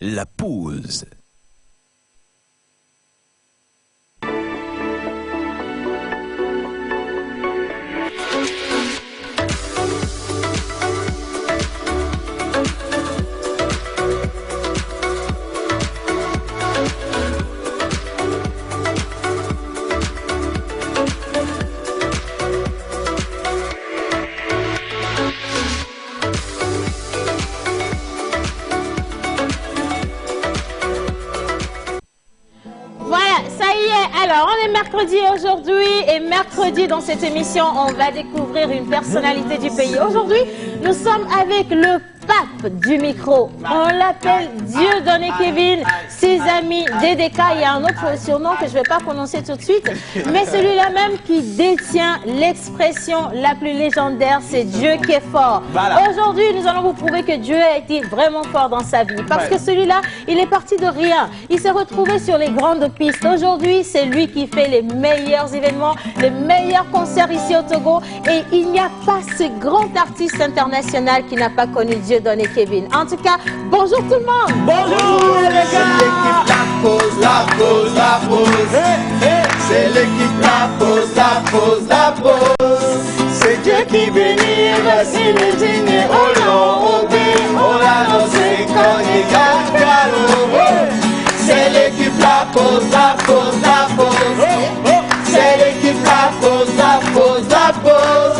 La pause. Alors, on est mercredi aujourd'hui et mercredi dans cette émission, on va découvrir une personnalité du pays. Aujourd'hui, nous sommes avec le pape du micro. On l'appelle Dieudonné Kevin, ses amis DDK. Il y a un autre surnom que je ne vais pas prononcer tout de suite, mais celui-là même qui détient l'expression la plus légendaire, c'est Dieu qui est fort. Voilà. Aujourd'hui, nous allons vous prouver que Dieu a été vraiment fort dans sa vie. Parce que celui-là, il est parti de rien. Il s'est retrouvé sur les grandes pistes. Aujourd'hui, c'est lui qui fait les meilleurs événements, les meilleurs concerts ici au Togo. Et il n'y a pas ce grand artiste international qui n'a pas connu Dieudonné Kevin. En tout cas, bonjour tout le monde. Bonjour les gars. La pause, la pause. C'est l'équipe la pause, la pause, la pause. C'est Dieu qui bénit, voici le dîner au long, au bé, au lano, c'est cogné, galgalo. C'est l'équipe la pause, la pause, la pause. C'est l'équipe la pause, la pause, la pause.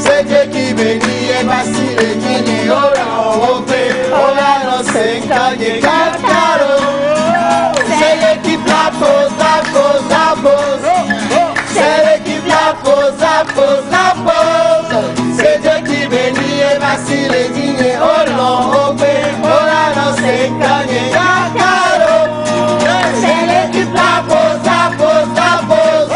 C'est Dieu qui bénit et voici le dîner au long, au bé, au lano, c'est cogné, galgalo. C'est l'équipe la pause, la pause, la pause. C'est l'équipe la pause, la pause, la pause. C'est Dieu qui bénit et voici le dîner au long, au bé, au lano, c'est cogné, galgalo. C'est l'équipe la pause, la pause, la pause.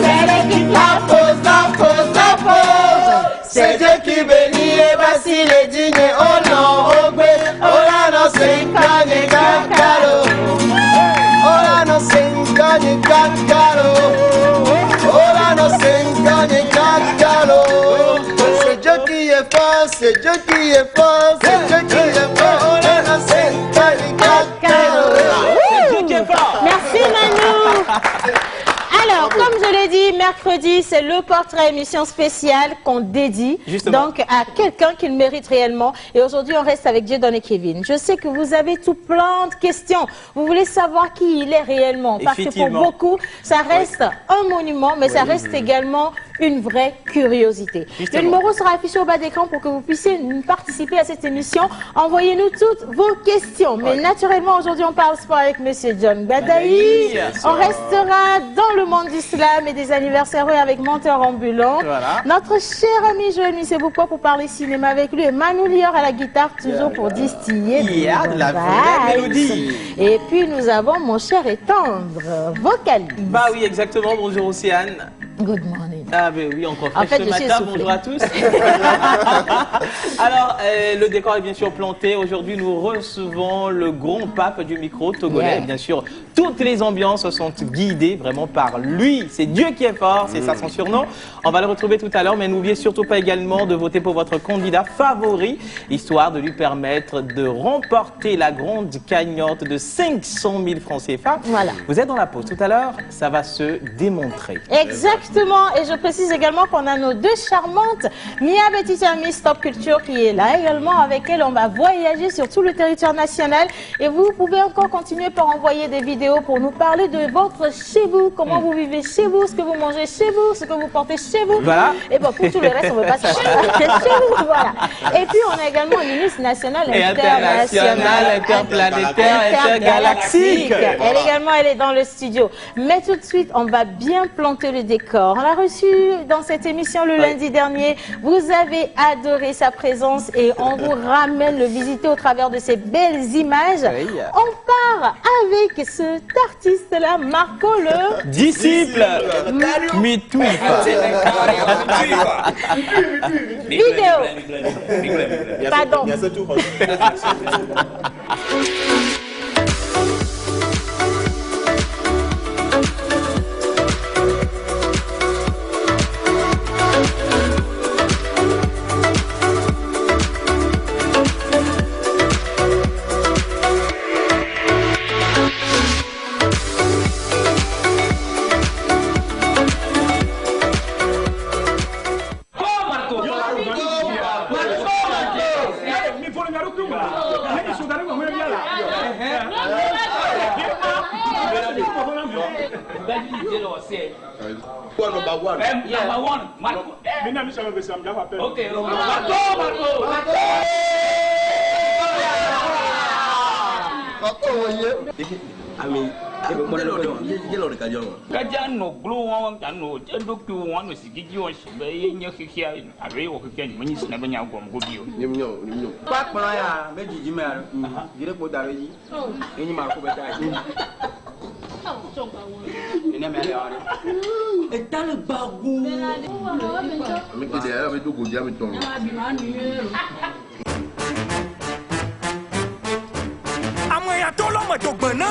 C'est l'équipe la pause, la pause, la pause. C'est Dieu qui bénit et voici le dîner au long, au bé, au lano, c'est cogné, galgalo. Oh no se engañe, cacaro. Oh no se engañe, cacaro. C'est Dieu qui est fort, c'est Dieu qui est fort, c'est Dieu qui est fort. Oh no se engañe, cacaro. C'est Dieu qui est fort. Merci Manu. Alors, comme je l'ai dit, mercredi, c'est le portrait émission spéciale qu'on dédie donc à quelqu'un qui le mérite réellement. Et aujourd'hui, on reste avec Dieudonné Kevin. Je sais que vous avez tout plein de questions. Vous voulez savoir qui il est réellement. Parce que pour beaucoup, ça reste un monument, mais ça reste également une vraie curiosité. Le numéro sera affiché au bas d'écran pour que vous puissiez participer à cette émission. Envoyez-nous toutes vos questions. Mais naturellement, aujourd'hui, on parle sport avec Monsieur John Badaï. On restera dans le monde d'islam et des anniversaires avec Menteur Ambulant. Notre cher ami Joël Missebouko pour parler cinéma avec lui. Et Manu Lior à la guitare, toujours pour distiller de la vraie mélodie. Et puis, nous avons mon cher et tendre vocaliste. Bah oui, exactement. Bonjour Océane. Good morning. Ah ben oui, encore en fait, ce matin, bonjour à tous. Alors, le décor est bien sûr planté. Aujourd'hui, nous recevons le grand pape du micro togolais. Bien sûr, toutes les ambiances sont guidées vraiment par lui. C'est Dieu qui est fort, c'est ça son surnom. On va le retrouver tout à l'heure, mais n'oubliez surtout pas également de voter pour votre candidat favori, histoire de lui permettre de remporter la grande cagnotte de 500 000 francs CFA. Voilà. Vous êtes dans la pause tout à l'heure, ça va se démontrer. Exactement, et je précise également qu'on a nos deux charmantes, Mia Betita Miss Top Culture qui est là également. Avec elle, on va voyager sur tout le territoire national et vous pouvez encore continuer par envoyer des vidéos pour nous parler de votre chez vous, comment vous vivez chez vous, ce que vous mangez chez vous, ce que vous portez chez vous. Voilà. Et bon, pour tout le reste, on ne veut pas savoir chez vous, voilà. Et puis, on a également une ministre nationale, internationale, interplanétaire, intergalactique. Elle également, elle est dans le studio. Mais tout de suite, on va bien planter le décor. On l'a reçu dans cette émission le lundi dernier. Vous avez adoré sa présence et on vous ramène le visiter au travers de ces belles images. On part avec cet artiste-là, Marco le disciple. Mitouifa. Vidéo. Pardon.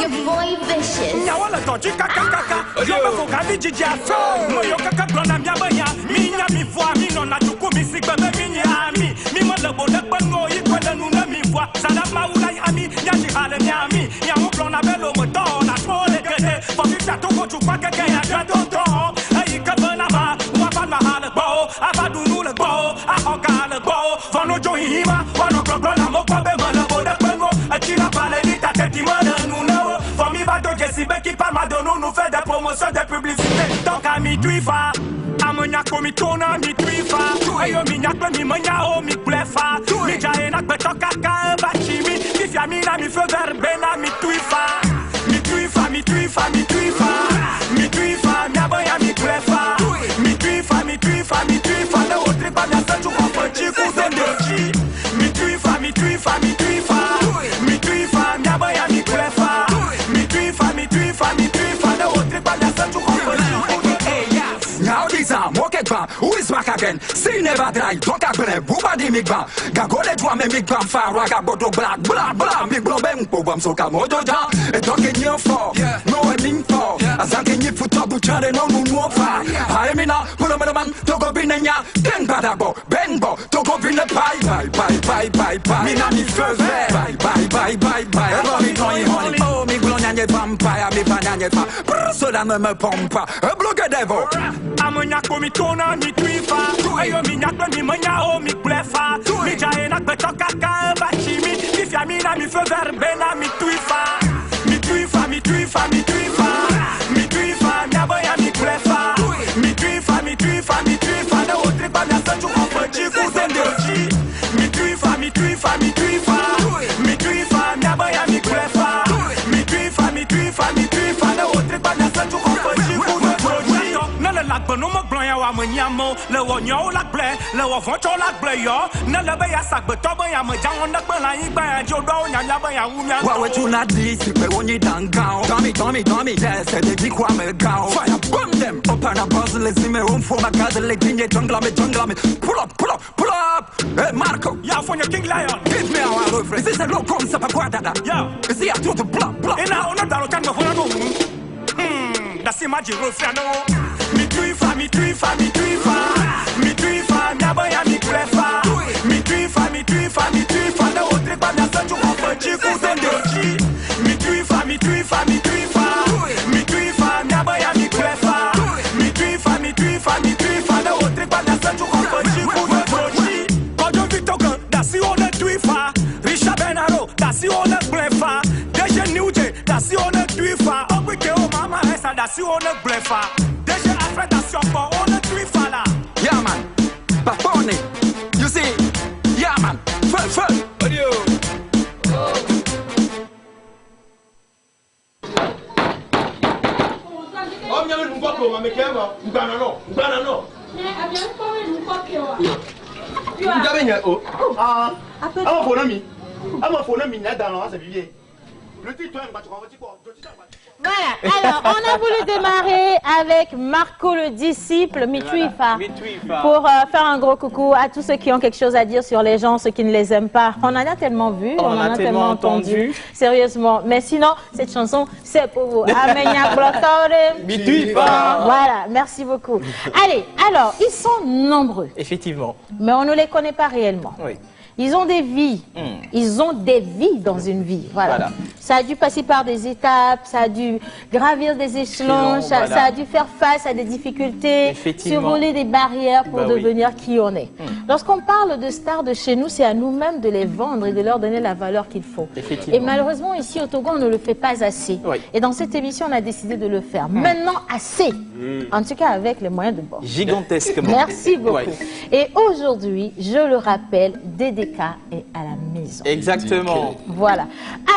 Your boy vicious. Nyawala toji kaka kaka. Yobe fukadi jiji aso. Moyo kaka blona miabanya. Minya mi voix mi nona tuku mi sigbe me minya ami. Mi mo lebo lekbo ngo yikwe le nuna mi voix. Sada maula yami. Nyaji hale nyami. Nyamu blona belo mo do. Na pole kete. Fofita toko chukwa keke ya jato to. Ayi kabana ma. Wafan mahale bo. Afadunu le bo. Ahoka le bo. Fono jo hima. Wano blona mo kwa be mo lebo lekbo ngo. Achira pale ni tateti mo le nuna. Si qui parle Madonna nous fait des promotions, des publicités. Donc à mi tuifa, à mon yako mi tona mi tuifa. Ayo mi nyako mi manya o mi plefa. Mi jaena beto kaka bachimi. Mi fiamina mi feu verbena mi tuifa. Mi tuifa, mi tuifa, mi tuifa. Mi tuifa, mi aboya mi plefa. Mi tuifa, mi tuifa, mi tuifa. Le autre pas bien ça tu comprends chico de mi tuifa, mi tuifa, mi tuifa. Mi tuifa, mi aboya mi plefa. Who is back again? See never dry. Don't have been Buba di Migba. Gagole to me Migba Fara Gaboto Black Blah Blah Big Blobem Pobam Soka Mojoja. And talking you for no ending for. As I can you put up with Chare no more fire. I mean, Pulaman, Togo Binaya, Ben Badabo, Benbo, Togo Bina Bye Bye Bye. Minani first bye bye. Everybody going oh, me Glonanya Vampire, me Pananya, so that me pompa, a blogger devil. I'm a Yako mi tona mi tuifa. Ayo mi nyako mi manya o mi plefa. Mi jaena beto kaka bachimi. Mi fiamina mi feu verbena mi tuifa. Mi tuifa, mi tuifa, mi tuifa. Mi tuifa, mi aboya mi plefa. Mi tuifa, mi tuifa, mi tuifa. Le autre pas bien ça tu comprends chico zendoji. Mi tuifa, mi tuifa, mi tuifa. Mi tuifa, mi aboya mi plefa. Mi tuifa, mi tuifa, mi tuifa. Le autre pas bien ça tu comprends chico zendoji. Nele lak bono mo blanya wa mnyamo. Le wonyo lak ble. Le woncho lak ble yo. Nele be ya sak beto be ya mjango nak be la igba ya jodo nyanya be ya umya. Wa we tu na di si pe woni dangao. Tommy, yes, they be kwa me gao. Fire bomb them. Open a puzzle, let's see me home for my cousin. Like in jungle me. Pull up. Hey Marco. Yeah, for your King Lion. Give me our refrain. Is this a low come sapa kwa dada? Yeah. Is he a to block. Ina ona dalo kan go for no. That's the magic refrain no. Mi tuifa, mi tuifa, mi tuifa. Mi tuifa, mi aboya mi plefa. Mi tuifa, mi tuifa, mi tuifa. Le autre pas bien ça tu comprends chico zendoji. Mi tuifa, mi tuifa, mi tuifa. Mi tuifa, mi aboya mi plefa. Mi tuifa, mi tuifa, mi tuifa. Le autre pas bien ça tu comprends chico zendoji. Kojo Victor, that's the only tuifa. Risha Benaro, that's the only plefa. Deje Newje, that's the only tuifa. Okwike o mama esa, that's the only plefa. On a tuifa là. Yeah man, Papone. You see, yeah man, full. Audio. Oh, mais nous pas pour mais quel va? Banano. Voilà, alors on a voulu démarrer avec Marco le disciple, Mituifa, pour faire un gros coucou à tous ceux qui ont quelque chose à dire sur les gens, ceux qui ne les aiment pas. On en a tellement vu, on en a tellement entendu, sérieusement. Mais sinon, cette chanson, c'est pour vous. Mituifa. Voilà, merci beaucoup. Allez, alors, ils sont nombreux. Effectivement. Mais on ne les connaît pas réellement. Oui. Ils ont des vies. Ils ont des vies dans une vie. Voilà. Ça a dû passer par des étapes, ça a dû gravir des échelons, ça a dû faire face à des difficultés, survoler des barrières pour devenir qui on est. Lorsqu'on parle de stars de chez nous, c'est à nous-mêmes de les vendre et de leur donner la valeur qu'il faut. Et malheureusement, ici au Togo, on ne le fait pas assez. Et dans cette émission, on a décidé de le faire. Maintenant, assez. En tout cas, avec les moyens de bord. Gigantesquement. Merci beaucoup. Et aujourd'hui, je le rappelle, DDK est à la maison. Exactement. Voilà.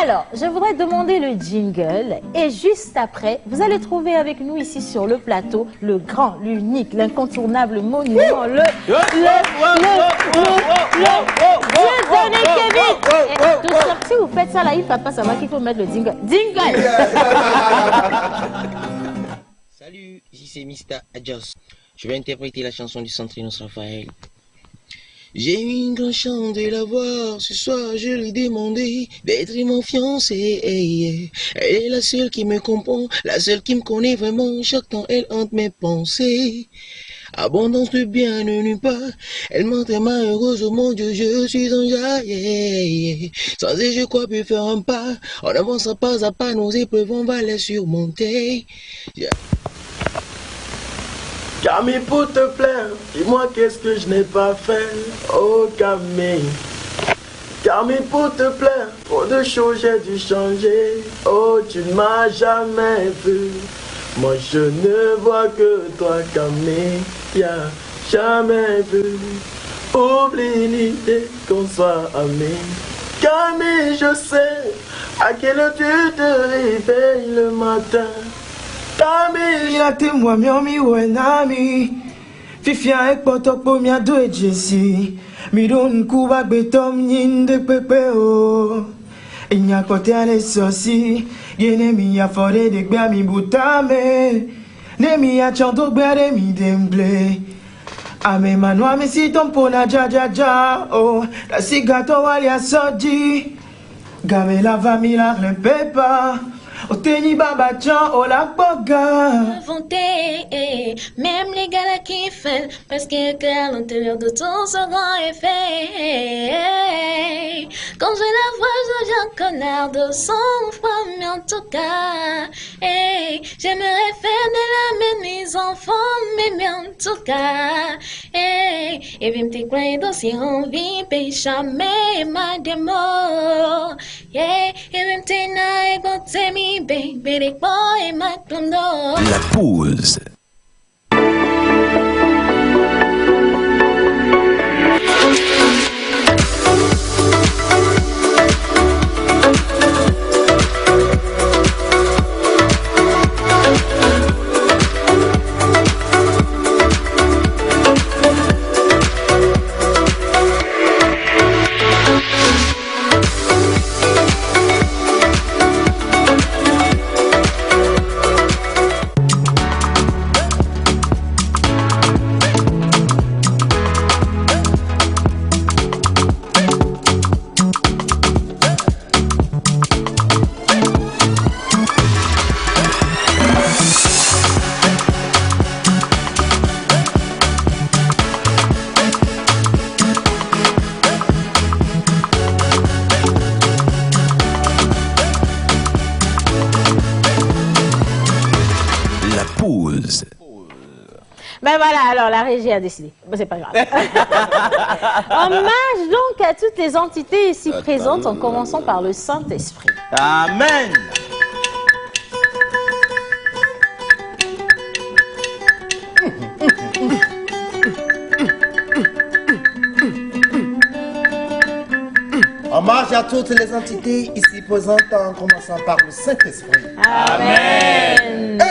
Alors, je voudrais demander le jingle et juste après, vous allez trouver avec nous ici sur le plateau le grand, l'unique, l'incontournable monument, le Dieu donné Kevin. Tout ça, si vous faites ça là, il ne va pas savoir qu'il faut mettre le jingle. Jingle. Salut, ici c'est Mr. Adjos. Je vais interpréter la chanson du Centre Innocent Raphaël. J'ai eu une grande chance de la voir. Ce soir, je lui ai demandé d'être mon fiancé. Elle est la seule qui me comprend, la seule qui me connaît vraiment. Chaque temps, elle hante mes pensées. Abondance de bien ne nuit pas. Elle m'entraîne malheureuse, oh mon Dieu, je suis en jaillet. Sans elle, je crois plus faire un pas. On avancera pas à pas, nos épreuves, on va les surmonter. Camille, pour te plaire, dis-moi qu'est-ce que je n'ai pas fait. Oh Camille, Camille, pour te plaire, trop de choses j'ai dû changer. Oh, tu ne m'as jamais vu. Moi je ne vois que toi Camille, y'a jamais vu. Oublie l'idée qu'on soit amis. Camille, je sais à quelle heure tu te réveilles le matin. Camille, la témoin mi wenami. Fifia ek potok mia do ejesi. Mi don kuba betom nyinde pepe o. Inya kote ale sosi. Yene mi ya fore de gbe mi butame. Ne mi ya chanto gbe mi demble. Ame manwa mi si tompo na ja ja ja oh. La sigato wali a soji. Game la va mi la repepa. Oteni baba chan o la boga. Inventé, même les gars là qui font, parce que à l'intérieur de ton second effet. Quand je la vois, je viens connard de son froid, mais en tout cas, j'aimerais faire de la même mes enfants, mais en tout cas, et bien te croire dans si envie, péché, mais ma démon, et bien te naïe, bon, t'es mi. Baby boy, my plundo. La pause. Ben voilà, alors la régie a décidé. Bon, c'est pas grave. Hommage donc à toutes les entités ici présentes, en commençant par le Saint-Esprit. Amen. Hommage à toutes les entités ici présentes en commençant par le Saint-Esprit. Amen.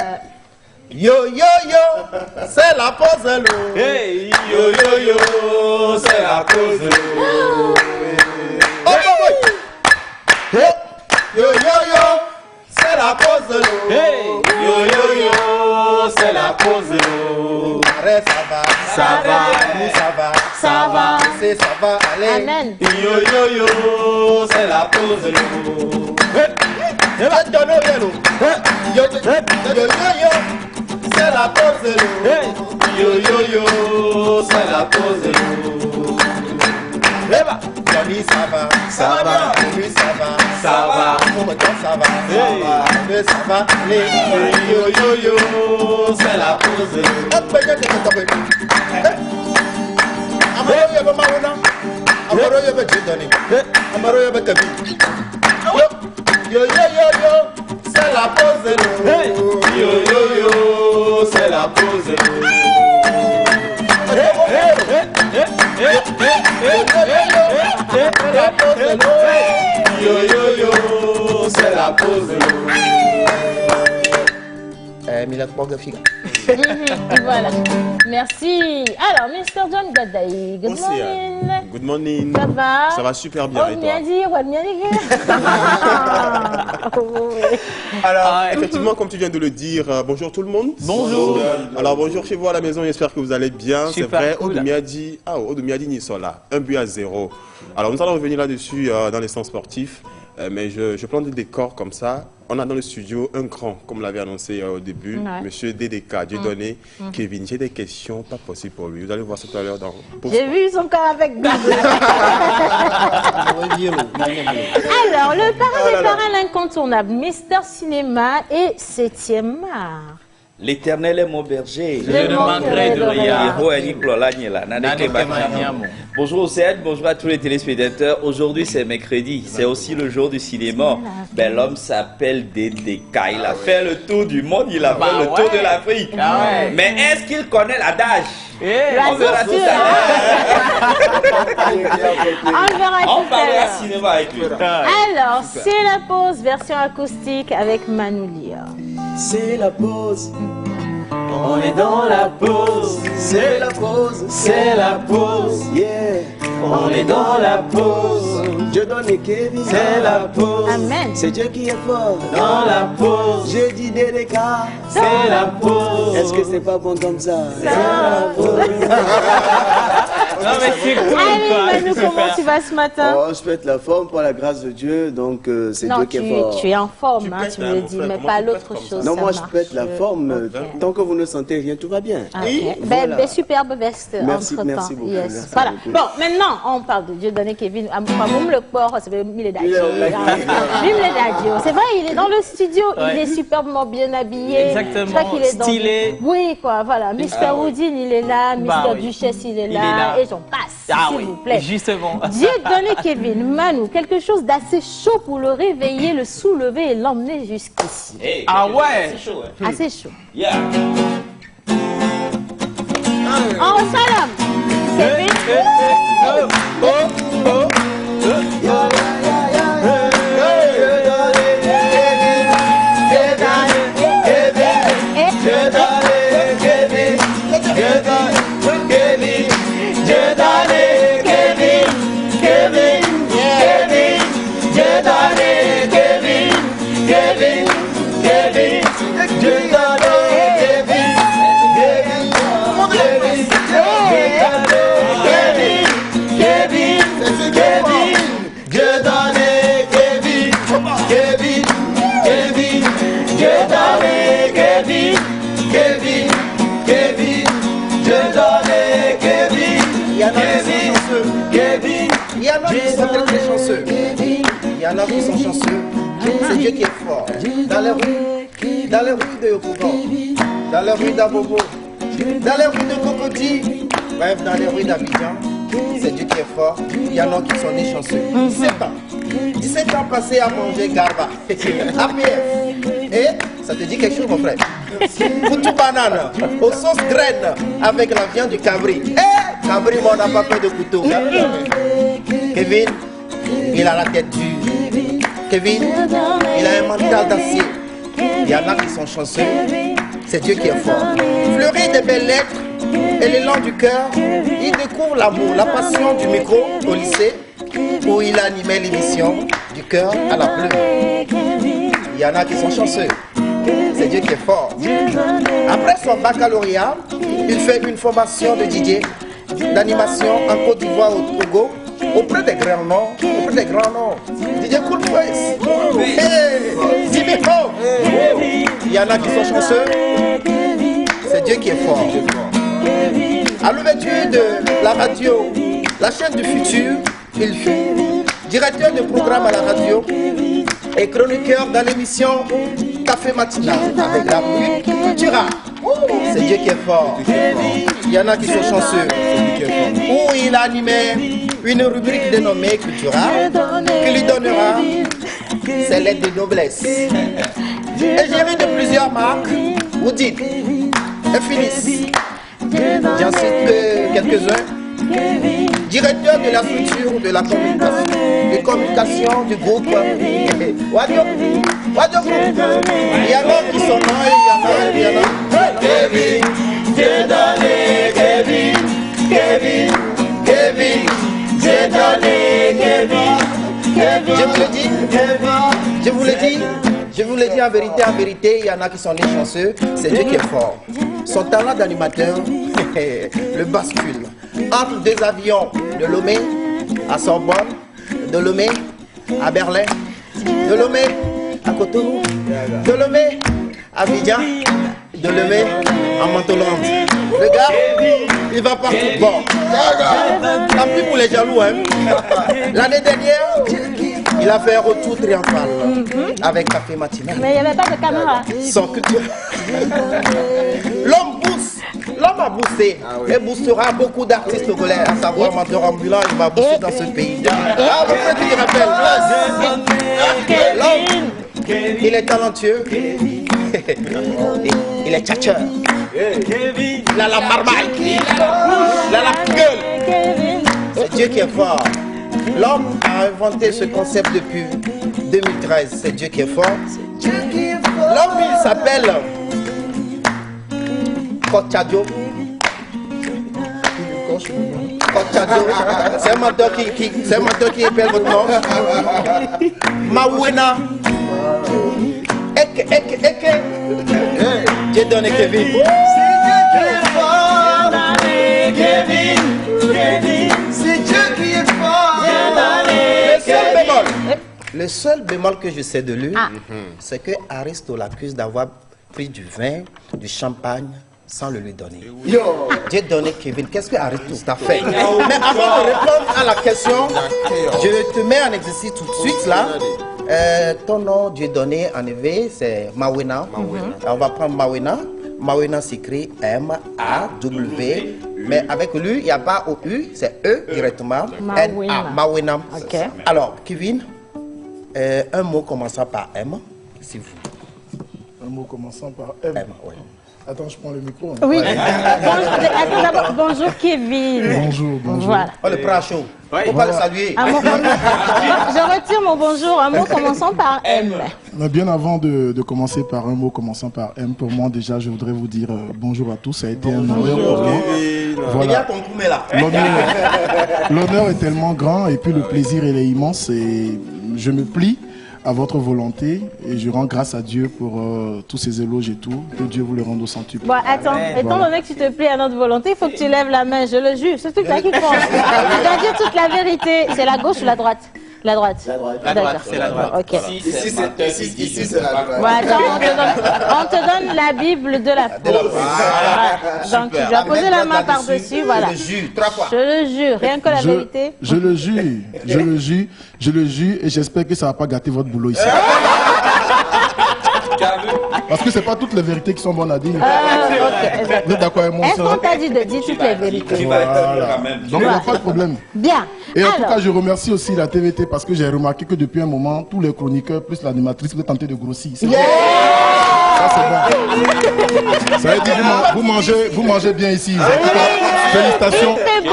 Yo yo yo, c'est la pause l'eau. Hey, yo yo yo, c'est la pause l'eau. Oh boy. Hey, yo yo yo, c'est la pause l'eau. Hey, yo yo yo, c'est la pause l'eau. Arrête, ça va, nous ça va, c'est ça va, allez. Amen. Yo yo yo, c'est la pause l'eau. Yo yo yo, c'est la pause l'eau. Yo yo yo, c'est la pause l'eau. Yo famille ça va, Ça va. oui ça va, Ça va. Mon temps ça va, Hey. mais ça va, les yo yo yo, c'est la pause. Hop, regarde, Amaro yo be Maouna, Amaro yo be Dieudonné, Amaro yo be Kevin. Yo yo yo yo, c'est la pause. Hey. Yo yo yo, c'est la pause. Yo yo yo, c'est la pause. Milad Morgafiga. Voilà. Merci. Alors, Mr. John Gadaï, good Bonsoir. morning. Good morning. Ça va? Ça va super bien. Et toi? Alors, effectivement, comme tu viens de le dire, bonjour tout le monde. Bonjour. Alors, bonjour chez vous à la maison, j'espère que vous allez bien. C'est Super vrai, cool. Odumiadi Nisola, 1-0. Alors, nous allons revenir là-dessus dans les sens sportifs. Mais je plante des décors comme ça. On a dans le studio un grand, comme l'avait annoncé au début, Monsieur DDK, Dieudonné, Kevin. J'ai des questions pas possibles pour lui. Vous allez voir ça tout à l'heure dans... J'ai vu son corps avec Bible. Alors, le parrain des parrains, l'incontournable, Mister Cinéma et 7e art. L'Éternel est mon berger. Je ne manquerai de rien. Bonjour au CN, bonjour à tous les téléspectateurs. Aujourd'hui c'est mercredi, c'est aussi le jour du cinéma. Ben, l'homme s'appelle DDK. Il a fait le tour du monde, il a fait le tour de l'Afrique. Mais est-ce qu'il connaît l'adage? On verra tout à l'heure. On parlera cinéma avec lui. Alors, c'est la pause version acoustique avec Manoulia. C'est la pause. On est dans la pause. C'est la pause. C'est la pause. Yeah. On est dans la pause. Dieu donne et Kevin. C'est la pause. Amen. C'est Dieu qui est fort. Dans la pause. J'ai dit DDK. C'est la pause. Est-ce que c'est pas bon comme ça? C'est la pause. Non mais c'est cool. Allez, Manu, comment tu vas ce matin? Oh, je pète la forme par la grâce de Dieu, donc c'est Dieu qui est fort. Tu es en forme, hein, pètes, tu me le dis, mais pas l'autre chose. Non, ça moi je marche. pète la forme. Ok. Tant que vous ne sentez rien, tout va bien. Ok. Voilà. Ben, superbe veste Merci, entre-temps. merci beaucoup, Yes. merci Voilà. beaucoup. Bon, maintenant, on parle de Dieudonné Kevin. Le port, c'est C'est vrai, il est dans le studio, il est superbement bien habillé. Exactement, Je crois qu'il est stylé. Oui, quoi, voilà. Mister Houdin, il est là. Mister oui. Duchesse, il est Il là. est là. Et j'en passe, s'il vous plaît. Justement. Dieudonné Kevin, Manu, quelque chose d'assez chaud pour le réveiller, le soulever et l'emmener jusqu'ici. Hey, Ah ouais. c'est chaud, hein. Assez chaud. Yeah. En salam, Kevin. Il y en a qui sont très chanceux. Il y en a qui sont chanceux. C'est Dieu qui est fort. Dans les rues de Yopougon, dans les rues d'Abobo, dans les rues de Cocody, bref, dans les rues d'Abidjan, c'est Dieu qui est fort. Il y en a qui sont nés chanceux. 17 ans passés à manger garba, APF. Et ça te dit quelque chose, mon frère? Foutu banane, aux sauces graines, avec la viande du cabri. Cabri, moi, on n'a pas peur de couteau. Kevin, il a la tête dure. Kevin, il a un mental d'acier. Il y en a qui sont chanceux. C'est Dieu qui est fort. Fleuri des belles lettres et l'élan du cœur, il découvre l'amour, la passion du micro au lycée, où il animait l'émission du cœur à la plume. Il y en a qui sont chanceux. C'est Dieu qui est fort. Après son baccalauréat, il fait une formation de DJ, d'animation en Côte d'Ivoire au Togo, auprès des grands noms, DJ Cool Face, Jimmy Ho. Il y en a qui sont chanceux. C'est Dieu qui est fort. À l'ouverture de la radio, la chaîne du futur, Il fut directeur de programme à la radio et chroniqueur dans l'émission Café Matinal avec la Cultura. C'est Dieu qui est fort. Il y en a qui sont chanceux. Où il animait une rubrique dénommée Cultura qui lui donnera ses lettres de noblesse. Et géré de plusieurs marques, vous dites, Infinis. J'en cite quelques-uns. Directeur de la structure de la communication du groupe Wadio Group. Il y en a qui sont là, il y en a. Kevin, j'ai donné Kevin, j'ai donné Kevin. Je vous le dis en vérité, il y en a qui sont nés chanceux, c'est Dieu qui est fort. Son talent d'animateur le bascule entre deux avions de Lomé à Sorbonne, de Lomé à Berlin, de Lomé à Cotonou, de Lomé à Abidjan, de Lomé à Montolande. Le gars, il va partout. Bon, tant pis pour les jaloux. Hein. L'année dernière, il a fait un retour triomphal avec Café Matinal. Mais il n'y avait pas de caméra. Sans culture. L'homme booste. L'homme a boosté et boostera beaucoup d'artistes togolais, à savoir Mentor Ambulant, il va booster dans ce pays. Ah, vous pouvez te rappeler. L'homme, il est talentueux. Il est tchatcheur. Il a la marmaille. Il a la gueule. C'est Dieu qui est fort. L'homme a inventé ce concept depuis 2013. C'est Dieu qui est fort. L'homme, il s'appelle Kochadio. C'est un menteur qui appelle votre nom. Mawena. Eke. J'ai donné Kevin. C'est Dieu qui est fort. Le seul bémol que je sais de lui, c'est que Aristo l'accuse d'avoir pris du vin, du champagne, sans le lui donner. J'ai donné Kevin. Qu'est-ce que Aristo t'a fait? Mais avant de répondre à la question, je te mets en exercice tout de suite là. Ton nom, Dieu donné en éveil, c'est Mawena. On va prendre Mawena. Mawena s'écrit M-A-W. Mais avec lui, il n'y a pas O-U, c'est E directement. N-A. Mawena. Okay. Alors, Kevin, un mot commençant par M, s'il vous plaît. Un mot commençant par M. Oui. Attends, je prends le micro. Hein. Oui. Bonjour Kevin. Bonjour. Voilà. Oh, le bras chaud. Faut pas le saluer. Je retire mon bonjour. Un mot commençant par M. Mais bien avant de commencer par un mot commençant par M, pour moi déjà, je voudrais vous dire bonjour à tous. Ça a été un honneur pour moi. Voilà. L'honneur est tellement grand et puis le plaisir il est immense et je me plie à votre volonté et je rends grâce à Dieu pour tous ces éloges et tout. Que Dieu vous le rende au centuple. Bon, attends, étant donné que tu te plies à notre volonté, il faut que tu lèves la main, je le jure. C'est tout ça qui compte. Tu dois dire toute la vérité. C'est la gauche ou la droite? La droite. La droite, c'est la droite. Ok. Ici, c'est la droite. Bon, attends, on te donne la Bible de la foi. Donc, tu dois poser la main par-dessus, voilà. Je le jure, 3 fois. Je le jure, rien que la vérité. Je le jure et j'espère que ça ne va pas gâter votre boulot ici. Parce que c'est pas toutes les vérités qui sont bonnes à dire. Vous êtes d'accord avec moi? Est-ce qu'on t'a dit de dire toutes les vérités? Voilà. Donc il n'y a pas de problème. Bien. Et en tout cas, je remercie aussi la TVT parce que j'ai remarqué que depuis un moment, tous les chroniqueurs plus l'animatrice, vous êtes tentés de grossir. Ça, c'est bon. Ça veut dire vous mangez bien ici. En tout cas,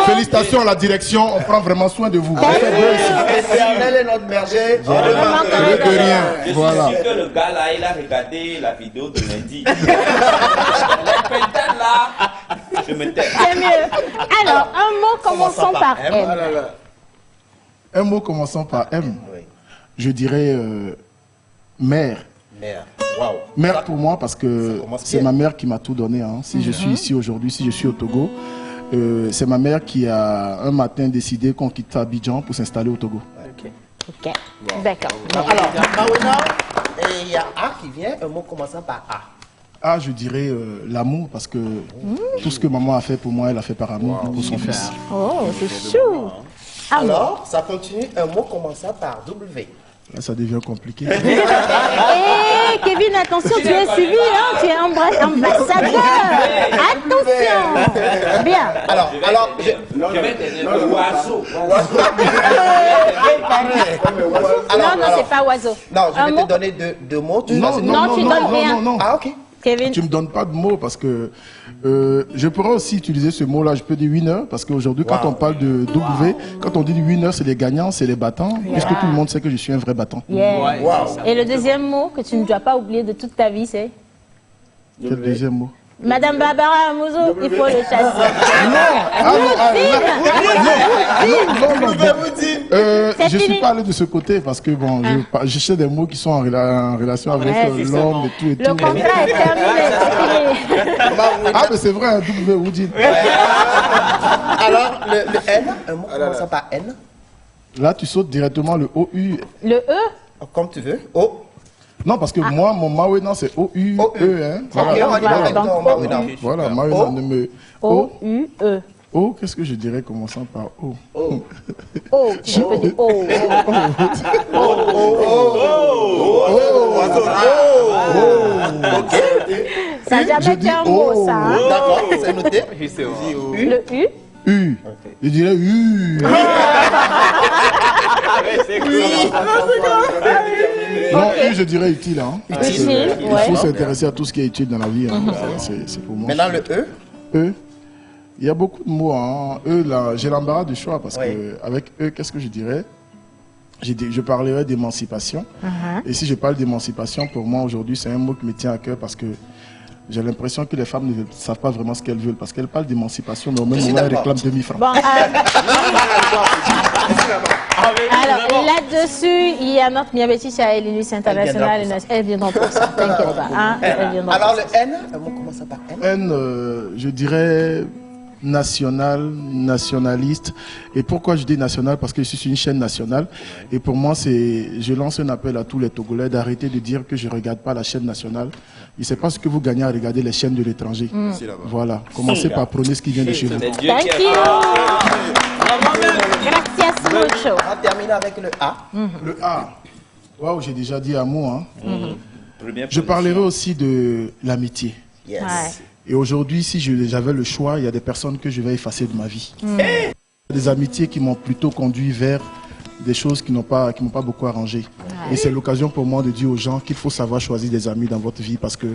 félicitations à la direction. On prend vraiment soin de vous. Éternel est notre berger. De rien. Voilà. Je suis sûr que le gars là, il a regardé la vidéo de lundi. Les pétales là, je me tais. C'est mieux. Alors, un mot commençant par M. Un mot commençant par M. Je dirais mère. Mère. Wow. Mère pour moi parce que c'est ma mère qui m'a tout donné. Hein. Si je suis ici aujourd'hui, si je suis au Togo, c'est ma mère qui a un matin décidé qu'on quitte Abidjan pour s'installer au Togo. Ok, d'accord. Alors, Mawena, il y a A qui vient, un mot commençant par A. Ah, je dirais l'amour parce que tout ce que maman a fait pour moi, elle a fait par amour pour son fils. Oh, c'est chou. Alors, ça continue un mot commençant par W. Là, ça devient compliqué. Hé, Kevin, attention, tu es suivi, hein, tu es ambassadeur. Attention. Bien. Alors, Oiseau. Non, c'est pas oiseau. Non, je vais te donner deux mots. Tu donnes rien. Non. Ah, ok. Kevin. Tu me donnes pas de mots parce que je pourrais aussi utiliser ce mot-là. Je peux dire winner parce qu'aujourd'hui, quand on parle de W, quand on dit winner, c'est les gagnants, c'est les battants. Puisque tout le monde sait que je suis un vrai battant. Et le deuxième mot que tu ne dois pas oublier de toute ta vie, c'est? Quel deuxième mot? Madame Barbara Amouzo, il faut le chasser. Je suis pas allé de ce côté parce que bon, je sais des mots qui sont en relation avec l'homme et tout et tout. Le contrat est terminé, c'est fini. Ah mais c'est vrai, un W Woodin. Alors, le N, un mot commençant par N. Là, tu sautes directement le OU. Le E? Comme tu veux. O. Non, parce que moi, mon Maouénan, c'est O-U-E. Hein. Voilà, Maouénan ne me... O-U-E. O, qu'est-ce que je dirais commençant par O? O, tu peux dire O. Ça n'a jamais été un mot, ça. D'accord, c'est noté. Le U? U. Je dirais U. Non, U, je dirais utile. Hein. Utile, il faut s'intéresser à tout ce qui est utile dans la vie. Hein. C'est pour moi. Maintenant, le E. E. Il y a beaucoup de mots. Hein. E, là, j'ai l'embarras du choix parce que avec E, qu'est-ce que je dirais? Je parlerai d'émancipation. Et si je parle d'émancipation, pour moi, aujourd'hui, c'est un mot qui me tient à cœur parce que j'ai l'impression que les femmes ne savent pas vraiment ce qu'elles veulent parce qu'elles parlent d'émancipation, mais au même moment, elles réclament 2000 francs. Bon, alors, là-dessus, il y a notre Miabetis à Elinus International. Elle viendra pour ça, t'inquiète pas. Hein, alors, le N, un mot commençant par N. N, je dirais national, nationaliste. Et pourquoi je dis national? Parce que je suis une chaîne nationale. Et pour moi, je lance un appel à tous les Togolais d'arrêter de dire que je ne regarde pas la chaîne nationale. Il ne sait pas ce que vous gagnez à regarder les chaînes de l'étranger. Voilà. Commencez par prôner ce qui vient de chez vous. Thank you. Gracias mucho. On va terminer avec le A. Le A. Waouh, j'ai déjà dit amour. Hein. Je parlerai aussi de l'amitié. Yes. Et aujourd'hui, si j'avais le choix, il y a des personnes que je vais effacer de ma vie. Des amitiés qui m'ont plutôt conduit vers des choses qui m'ont pas beaucoup arrangé. Et c'est l'occasion pour moi de dire aux gens qu'il faut savoir choisir des amis dans votre vie parce que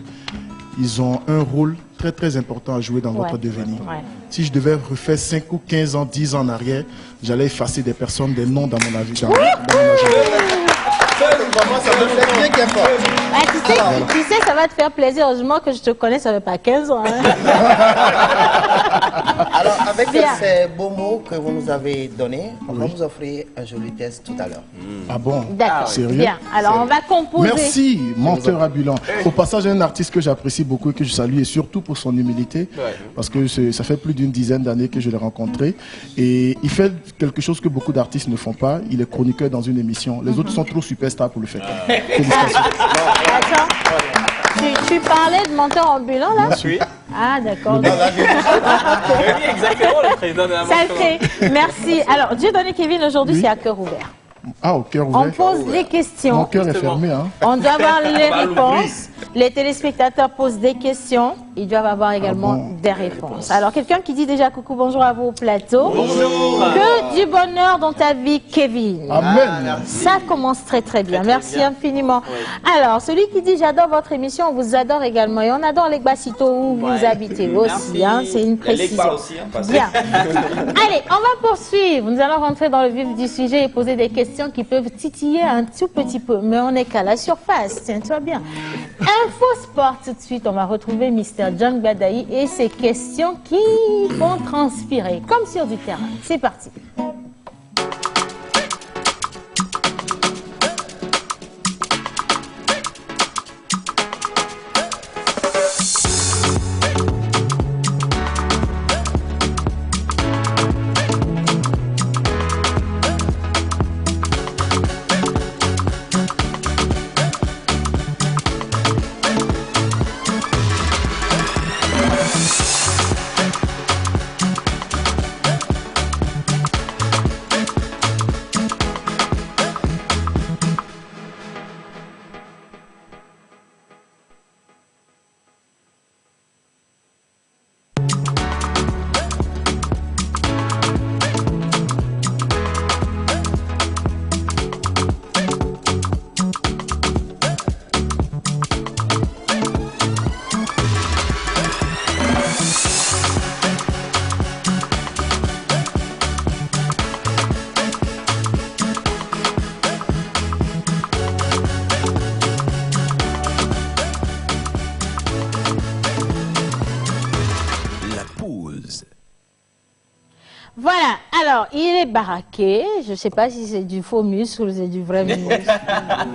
ils ont un rôle très très important à jouer dans votre devenir. Si je devais refaire 5 ou 15 ans, 10 ans en arrière, j'allais effacer des personnes, des noms dans mon avis. Tu sais, ça va te faire plaisir. Heureusement que je te connais, ça fait pas 15 ans. Hein. Alors, avec ces beaux mots que vous nous avez donnés, on va vous offrir un joli test tout à l'heure. Ah bon? D'accord. Sérieux? Bien. Alors, on va composer. Merci, menteur ambulant. Au passage, un artiste que j'apprécie beaucoup et que je salue, et surtout pour son humilité, parce que ça fait plus d'une dizaine d'années que je l'ai rencontré. Et il fait quelque chose que beaucoup d'artistes ne font pas. Il est chroniqueur dans une émission. Les autres sont trop superstars pour le faire. Félicitations. Attends, tu parlais de menteur ambulant là? Oui. Ah d'accord. Exactement, le président de la Sacré. Merci. Alors, Dieudonné Kevin, aujourd'hui c'est à cœur ouvert. Ah, au cœur ouvert. On pose les questions. Mon cœur est fermé. Hein. On doit avoir les réponses. Les téléspectateurs posent des questions. Ils doivent avoir également des réponses. Alors, quelqu'un qui dit déjà coucou, bonjour à vous au plateau. Bonjour. Que du bonheur dans ta vie, Kevin. Amen. Ça commence très très bien. Merci infiniment. Alors, celui qui dit j'adore votre émission, on vous adore également. Et on adore les Bassito où vous habitez aussi. Hein, c'est une précision. Aussi, hein, bien. Allez, on va poursuivre. Nous allons rentrer dans le vif du sujet et poser des questions qui peuvent titiller un tout petit peu. Mais on n'est qu'à la surface. Tiens-toi bien. Info Sport tout de suite. On va retrouver Mr. John Badaï et ses questions qui vont transpirer comme sur du terrain. C'est parti. il est baraqué. Je ne sais pas si c'est du faux muscle ou c'est du vrai muscle.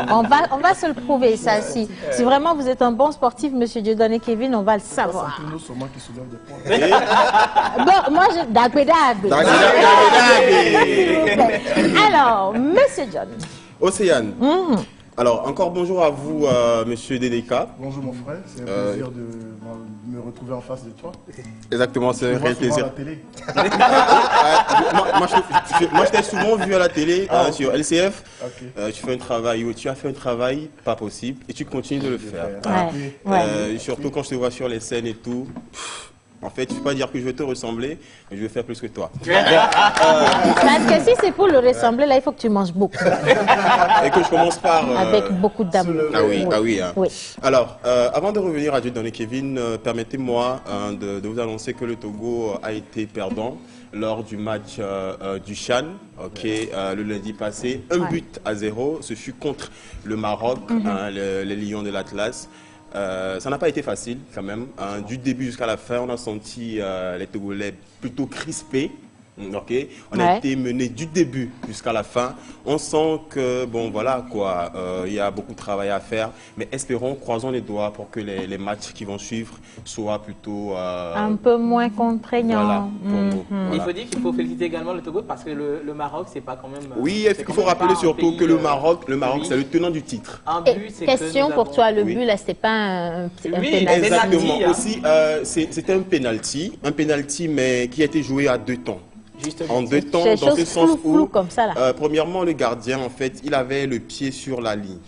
on va se le prouver, ça. Si vraiment vous êtes un bon sportif, monsieur Dieudonné Kevin, on va le savoir. C'est nous seulement qui soulève des points. Bon, moi, je... Alors, monsieur John. Océane. Alors, encore bonjour à vous, monsieur DDK. Bonjour mon frère, c'est un plaisir de me retrouver en face de toi. Exactement, c'est un réel plaisir. À la télé. Moi, je t'ai souvent vu à la télé, sur LCF. Okay. Tu as fait un travail pas possible et tu continues de le faire. Surtout quand je te vois sur les scènes et tout. En fait, je ne peux pas dire que je vais te ressembler, mais je vais faire plus que toi. Parce que si c'est pour le ressembler, là, il faut que tu manges beaucoup. Et que je commence par... Avec beaucoup d'amour. Ah oui. Hein. Alors, avant de revenir à Dieudonné Kevin, permettez-moi de vous annoncer que le Togo a été perdant lors du match du Chan, le lundi passé. 1-0, ce fut contre le Maroc, les Lions de l'Atlas. Ça n'a pas été facile quand même. Du début jusqu'à la fin, on a senti les Togolais plutôt crispés. On a été mené du début jusqu'à la fin. On sent que, bon voilà quoi, il y a beaucoup de travail à faire. Mais espérons, croisons les doigts pour que les matchs qui vont suivre soient plutôt... un peu moins contraignants. Voilà, Il faut dire qu'il faut féliciter également le Togo parce que le Maroc, c'est pas quand même... Oui, il faut rappeler surtout que le Maroc c'est le tenant du titre. Question pour toi, le but là, c'était pas un penalty. Exactement. Aussi, c'était un penalty mais qui a été joué à 2 temps. Justement. En 2 temps, dans ce sens où, comme ça, là. Premièrement, le gardien, en fait, il avait le pied sur la ligne.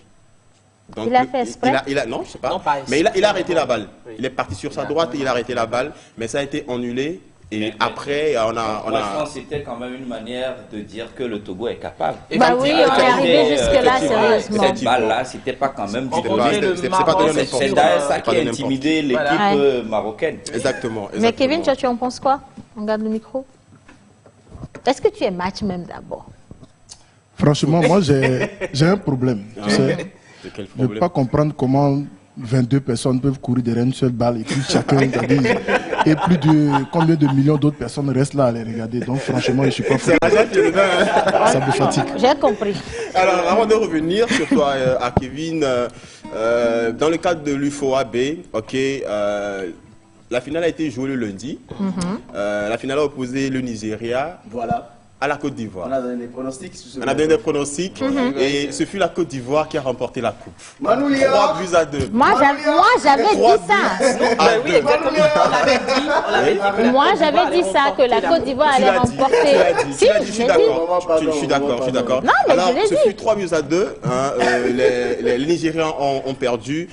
Donc, il a fait exprès non, je sais pas. Non, mais il a arrêté la balle. Il est parti sur sa droite et il a arrêté la balle. Mais ça a été annulé. Et après, on a... C'était quand même une manière de dire que le Togo est capable. Bah oui, on est arrivé jusque-là, sérieusement. Cette balle-là, c'était pas quand même du tout. C'est d'ailleurs ça qui a intimidé l'équipe marocaine. Exactement. Mais Kevin, toi, tu en penses quoi? On garde le micro. Est-ce que tu es match même d'abord? Franchement, moi, j'ai un problème. Tu sais, je ne peux pas comprendre comment 22 personnes peuvent courir derrière une seule balle et puis chacun regarde. Et plus de combien de millions d'autres personnes restent là à les regarder. Donc franchement, je ne suis pas fou. Ça me fatigue. J'ai compris. Alors, avant de revenir sur toi, à Kevin, dans le cadre de l'UFOAB, la finale a été jouée le lundi. La finale a opposé le Nigeria à la Côte d'Ivoire. On a donné des pronostics. On a donné des pronostics et ce fut la Côte d'Ivoire qui a remporté la coupe. 3-2. Moi, j'avais dit ça. Oui, exactement. Moi, j'avais dit ça, que la Côte d'Ivoire allait remporter. Si, je suis d'accord. Non, mais alors, ce fut 3-2. Les Nigérians ont perdu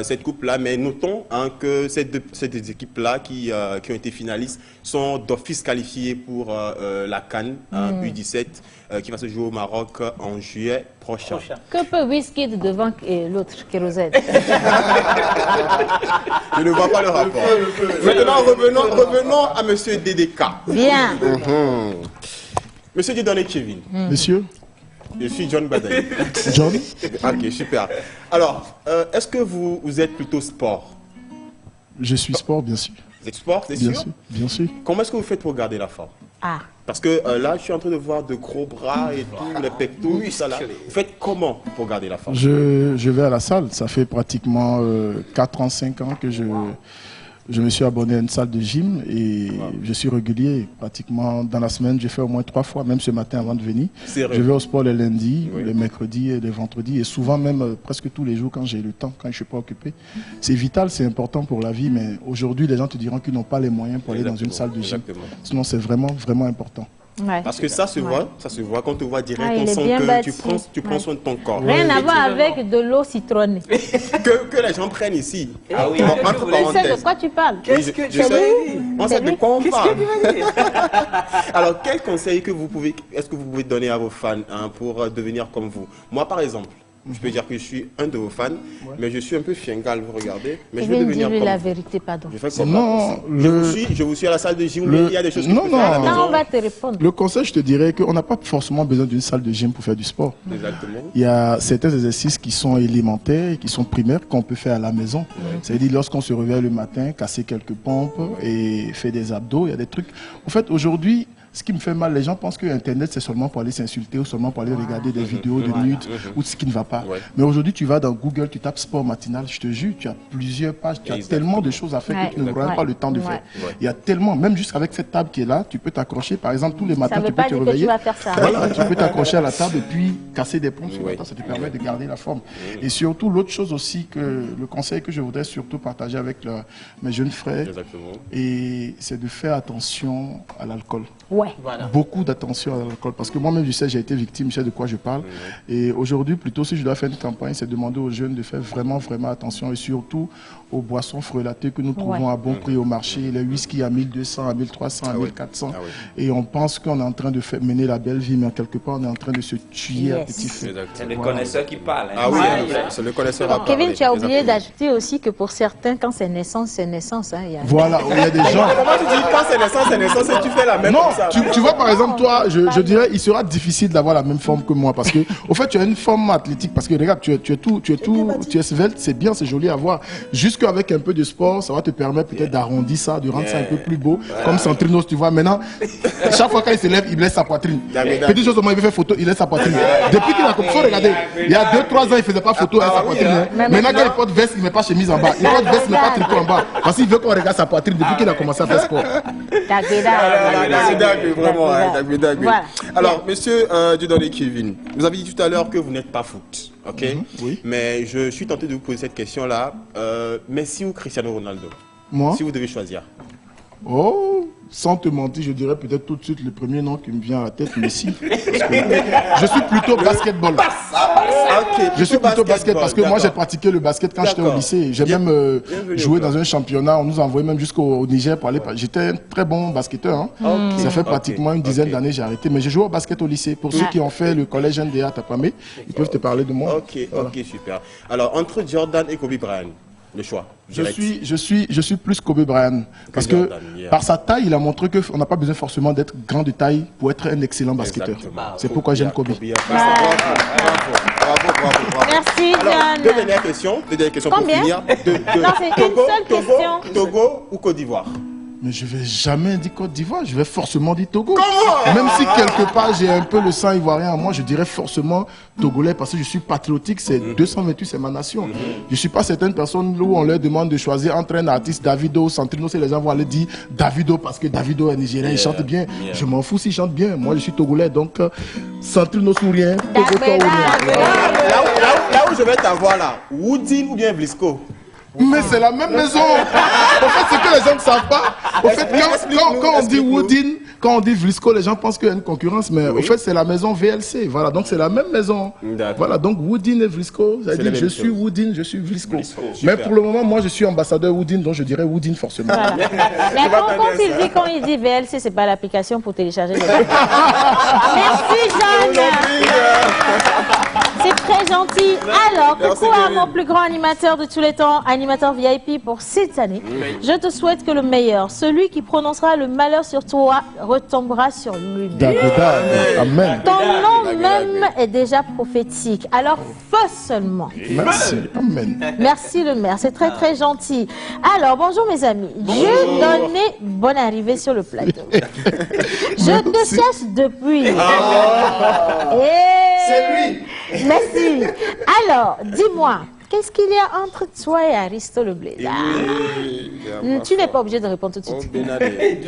cette coupe-là, mais notons que ces deux équipes-là qui ont été finalistes sont d'office qualifiées pour la CAN U17 qui va se jouer au Maroc en juillet prochain. Que peut Whisky devant l'autre kérosène? Je ne vois pas le rapport. Maintenant, revenons à Monsieur DDK. Bien. Monsieur Dieudonné Kevin. Monsieur? Je suis John Badaï. John? Ok, super. Alors, est-ce que vous êtes plutôt sport? Je suis sport, bien sûr. Vous êtes sport, c'est sûr? Bien sûr. Comment est-ce que vous faites pour garder la forme? Parce que là, je suis en train de voir de gros bras et tout, les pectoraux, tout ça là. Vous faites comment pour garder la forme? Je vais à la salle. Ça fait pratiquement 4 ans, 5 ans que je me suis abonné à une salle de gym et je suis régulier. Pratiquement dans la semaine, j'ai fait au moins 3 fois, même ce matin avant de venir. Je vais au sport les lundis, les mercredis et les vendredis et souvent même presque tous les jours quand j'ai le temps, quand je ne suis pas occupé. C'est vital, c'est important pour la vie, mais aujourd'hui, les gens te diront qu'ils n'ont pas les moyens pour aller dans une salle de gym. Sinon, c'est vraiment, vraiment important. Parce que ça se voit, quand on te voit direct, on sent que tu prends soin de ton corps. Rien à voir avec de l'eau citronnée. que les gens prennent ici. Ah oui, tu sais de quoi tu parles? Qu'est-ce que tu sais? On sait de quoi on parle. Alors, quel conseil est-ce que vous pouvez donner à vos fans pour devenir comme vous? Moi, par exemple, je peux dire que je suis un de vos fans, mais je suis un peu fiengal, vous regardez. Mais je veux devenir comme la vérité, pardon. Je fais comment? Je vous suis à la salle de gym, il y a des choses que non, on va te répondre. Le conseil, je te dirais qu'on n'a pas forcément besoin d'une salle de gym pour faire du sport. Exactement. Il y a certains exercices qui sont élémentaires et qui sont primaires qu'on peut faire à la maison. C'est-à-dire lorsqu'on se réveille le matin, casser quelques pompes et faire des abdos, il y a des trucs. En fait, aujourd'hui, ce qui me fait mal, les gens pensent que Internet, c'est seulement pour aller s'insulter ou seulement pour aller regarder des vidéos de nudes ou de ce qui ne va pas. Mais aujourd'hui, tu vas dans Google, tu tapes sport matinal, je te jure, tu as plusieurs pages, tu as tellement de choses à faire que tu n'auras pas le temps de faire. Il y a tellement, même juste avec cette table qui est là, tu peux t'accrocher, par exemple, tous les matins, tu peux te réveiller. Voilà, tu peux t'accrocher à la table et puis casser des pompes sur la table, ça te permet de garder la forme. Et surtout, l'autre chose aussi, que le conseil que je voudrais surtout partager avec mes jeunes frères, et c'est de faire attention à l'alcool. Beaucoup d'attention à l'alcool, parce que moi-même, je sais, j'ai été victime, je sais de quoi je parle. Et aujourd'hui, plutôt, si je dois faire une campagne, c'est demander aux jeunes de faire vraiment, vraiment attention, et surtout aux boissons frelatées que nous trouvons à bon prix au marché, les whisky à 1200, à 1300, à 1400. Et on pense qu'on est en train de mener la belle vie, mais quelque part, on est en train de se tuer à petit feu. C'est le connaisseur qui parle. Ah oui, c'est le connaisseur à Kevin, tu as oublié d'ajouter aussi que pour certains, quand c'est naissance, c'est naissance. Hein, voilà, il y a des gens... Comment tu dis quand c'est naissance et tu fais la même non, ça. Tu vois, par exemple, toi, je dirais, il sera difficile d'avoir la même forme que moi, parce que, au fait, tu as une forme athlétique, parce que regarde, tu es svelte, c'est bien, c'est joli à voir. Juste qu'avec un peu de sport, ça va te permettre peut-être d'arrondir ça, de rendre ça un peu plus beau, comme Centrinos, tu vois. Maintenant, chaque fois qu'il se lève, il laisse sa poitrine. Petite chose au moins, il veut faire photo, il laisse sa poitrine. Depuis qu'il a commencé, regardez, il y a 2-3 ans, il faisait pas photo avec sa poitrine. Maintenant, quand il porte veste, il met pas chemise en bas. Il porte veste, il met pas tricot en bas. Parce qu'il veut qu'on regarde sa poitrine depuis qu'il a commencé à faire sport. Alors, monsieur Dieudonné Kevin, vous avez dit tout à l'heure que vous n'êtes pas foot, ok? Oui. Mais je suis tenté de vous poser cette question-là. Messi ou Cristiano Ronaldo? Moi? Si vous devez choisir. Oh, sans te mentir, je dirais peut-être tout de suite le premier nom qui me vient à la tête, Messi. Je suis plutôt basketball. Je suis plutôt basket parce que moi j'ai pratiqué le basket quand j'étais au lycée. J'ai même joué dans un championnat. On nous a envoyé même jusqu'au Niger pour aller. J'étais un très bon basketteur. Hein. Ça fait pratiquement une dizaine d'années que j'ai arrêté. Mais j'ai joué au basket au lycée. Pour ceux qui ont fait le collège NDA à Tapamé, ils peuvent te parler de moi. Ok, super. Alors, entre Jordan et Kobe Bryant, le choix. Je suis plus Kobe Bryant parce que par sa taille, il a montré qu'on n'a pas besoin forcément d'être grand de taille pour être un excellent basketteur. C'est pourquoi j'aime Kobe. Bravo. Merci, Alors, John. deux dernières questions pour finir. Non, c'est une seule question. Togo ou Côte d'Ivoire? Mais je vais jamais dire Côte d'Ivoire, je vais forcément dire Togo. Même si quelque part j'ai un peu le sang ivoirien en moi, je dirais forcément togolais parce que je suis patriotique, c'est 228, c'est ma nation. Je suis pas certaines personnes où on leur demande de choisir entre un artiste Davido ou Centrinos et les gens vont aller dire Davido parce que Davido est nigérien, il chante bien. Je m'en fous s'il chante bien, moi je suis togolais donc Centrinos ou rien, Togo ou rien. Là où je vais t'avoir là, Woodin ou bien Blisco? Mais c'est la même maison. En fait, c'est que les gens ne savent pas. Au fait, quand on dit Woodin, quand on dit Vlisco, les gens pensent qu'il y a une concurrence, mais au fait, c'est la maison VLC. Voilà, donc c'est la même maison. Voilà, donc Woodin et Vlisco, ça veut dire je suis Woodin, je suis Vlisco. Mais pour le moment, moi, je suis ambassadeur Woodin, donc je dirais Woodin forcément. Voilà. Mais quand il dit VLC, c'est pas l'application pour télécharger les Merci, Jeanne. C'est très gentil. Alors, coucou à mon plus grand animateur de tous les temps, animateur VIP pour cette année. Je te souhaite que le meilleur, celui qui prononcera le malheur sur toi, retombera sur lui. Amen. Ton nom même est déjà prophétique. Alors, feu seulement. Merci. Amen. Merci le maire, c'est très très gentil. Alors, bonjour mes amis. Dieu donné, bonne arrivée sur le plateau. Je te cherche depuis. C'est lui. Merci. Alors, dis-moi, qu'est-ce qu'il y a entre toi et Aristo le Blédard? Tu n'es pas obligé de répondre tout de suite.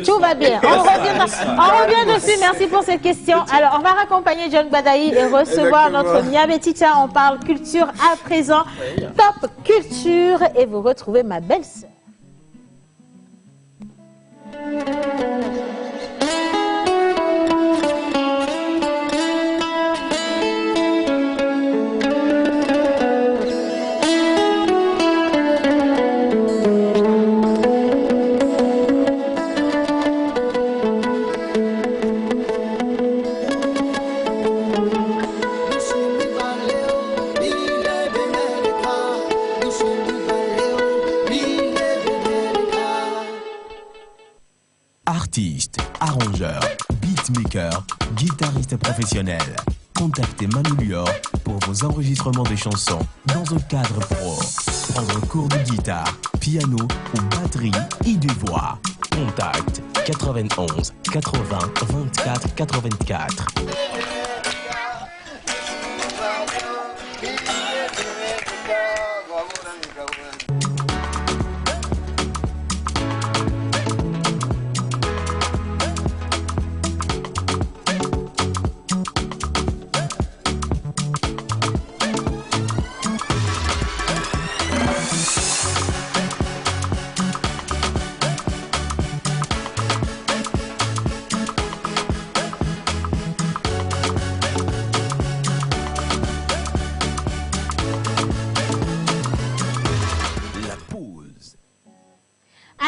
Tout va bien. On revient dessus. Merci pour cette question. Alors, on va raccompagner John Badaï et recevoir notre Miabetita. On parle culture à présent. Top culture. Et vous retrouvez ma belle-sœur. Artiste, arrangeur, beatmaker, guitariste professionnel. Contactez Manu Lior pour vos enregistrements de chansons dans un cadre pro. Prendre cours de guitare, piano ou batterie et de voix. Contact 91 80 24 84.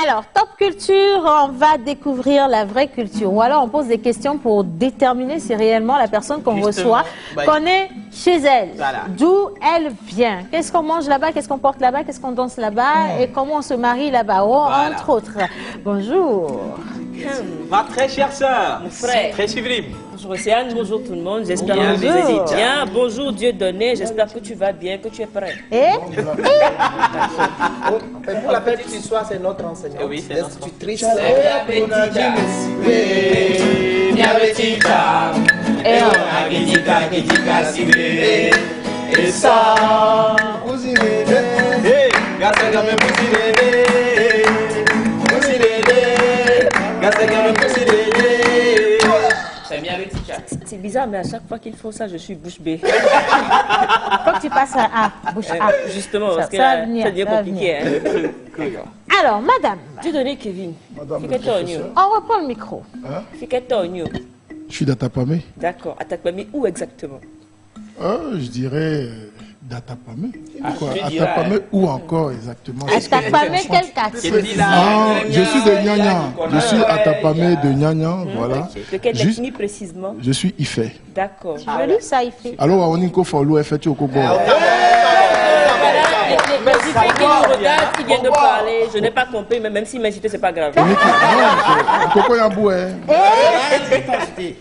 Alors, Top Culture, on va découvrir la vraie culture. Ou alors, on pose des questions pour déterminer si réellement la personne qu'on reçoit connaît chez elle. Voilà. D'où elle vient. Qu'est-ce qu'on mange là-bas, qu'est-ce qu'on porte là-bas, qu'est-ce qu'on danse là-bas et comment on se marie là-bas, entre autres. Bonjour. Ma très chère sœur, mon frère. Très sublime. Bonjour Océane, bonjour tout le monde, j'espère que vous allez bien. Bonjour Dieu donné, j'espère que tu vas bien, que tu es prêt. Pour la petite histoire, c'est notre enseignant. Oui, c'est notre institutrice. C'est bizarre, mais à chaque fois qu'il faut ça, je suis bouche bée. Faut que tu passes à bouche A. Justement, parce que ça devient compliqué. Alors, madame. Dieu donné, Kevin. Madame, on reprend le micro. Je suis d'Atapamé. D'accord. Atapamé, où exactement? Je dirais d'Atapamé. Atapamé où encore exactement? Atapamé, quel quartier? Je suis de Nyanya. Je suis Atapamé de Nyanya, voilà. De quelle ethnie précisément? Je suis Ifé. D'accord. Joli ça, Ifé. Alors, on y a fait au Congo. Les Ifé qui nous regardent, qui viennent de parler, je n'ai pas compris, mais même s'ils m'insultent, c'est pas grave. Coco Yamboué.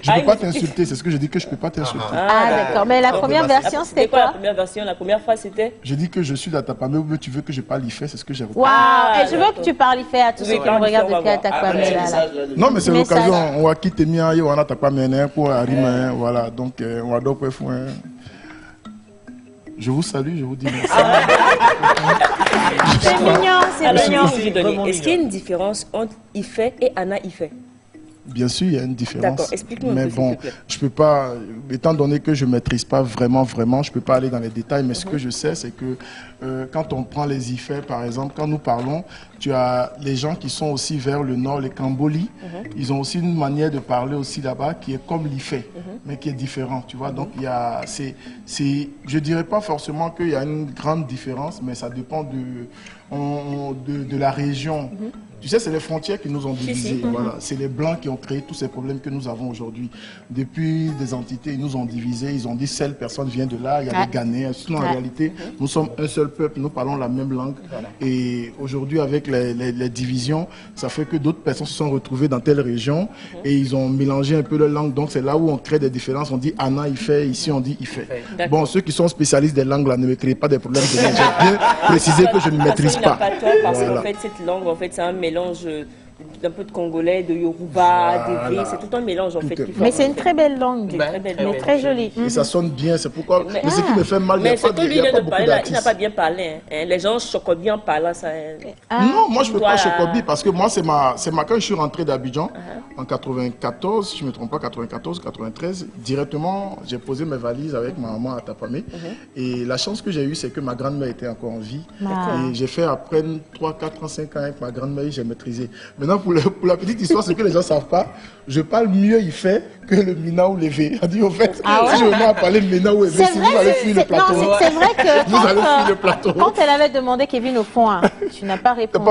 Je ne peux pas t'insulter, c'est ce que je dis que je ne peux pas t'insulter. Ah, d'accord. Mais la première version, c'était quoi? La première version, la première fois, c'était? Je dis que je suis d'Atapamé, ou tu veux que je parle Ifé, c'est ce que j'ai retenu. Waouh! Et je veux que tu parles Ifé à tous ceux qui me regardent depuis Atapamé. Non, mais c'est l'occasion. On va quitter Mia, on va Atapamé pour arriver. Voilà, donc on va donc faire. Je vous salue, je vous dis merci. C'est mignon, c'est mignon. Est-ce qu'il y a une différence entre Ifé et Anna Ifé? Bien sûr, il y a une différence. D'accord, explique-nous. Mais bon, je peux pas, étant donné que je ne maîtrise pas vraiment, je ne peux pas aller dans les détails, mais ce que je sais, c'est que quand on prend les Ifé, par exemple, quand nous parlons, tu as les gens qui sont aussi vers le nord, les Camboli, ils ont aussi une manière de parler aussi là-bas qui est comme l'Ifé, mais qui est différent, tu vois. Donc, il y a, je dirais pas forcément qu'il y a une grande différence, mais ça dépend de la région. Tu sais, c'est les frontières qui nous ont divisés. Voilà. C'est les Blancs qui ont créé tous ces problèmes que nous avons aujourd'hui. Depuis des entités, ils nous ont divisés. Ils ont dit, telle personne vient de là, il y a des Ghanéens. Sinon, en réalité, nous sommes un seul peuple, nous parlons la même langue. Et aujourd'hui, avec les divisions, ça fait que d'autres personnes se sont retrouvées dans telle région et ils ont mélangé un peu leur langue. Donc, c'est là où on crée des différences. On dit Anna, Ifé, ici, on dit Ifé. Bon, ceux qui sont spécialistes des langues, là, ne me créez pas des problèmes de langue. J'ai bien précisé que je ne maîtrise pas. Parce qu'en fait, cette langue, en fait, c'est un mélange d'un peu de congolais, de yoruba, d'hébreu, c'est tout un mélange en fait. Mais c'est une très belle langue, mais très jolie. Et ça sonne bien, c'est pourquoi. Mais ce qui me fait mal, mais c'est que lui vient de parler là, il n'a pas bien parlé. Les gens chocobi en parlant ça. Non, moi je ne peux pas chocobi parce que moi c'est ma quand je suis rentré d'Abidjan en 94, si je ne me trompe pas, 94, 93, directement j'ai posé mes valises avec ma maman à Atapamé. Et la chance que j'ai eue, c'est que ma grand-mère était encore en vie. Et j'ai fait après 3, 4 ans, 5 ans avec ma grand-mère, j'ai maîtrisé. Maintenant, pour la petite histoire, ce que les gens ne savent pas, je parle mieux Ifé que le Mina ou l'Évé. C'est-à-dire, en fait, si je venais à parler Mina ou Évé, si vous allez fuir le plateau. Non, c'est vrai que vous allez fuir le plateau. Quand elle avait demandé Kevin au fond, tu n'as pas répondu.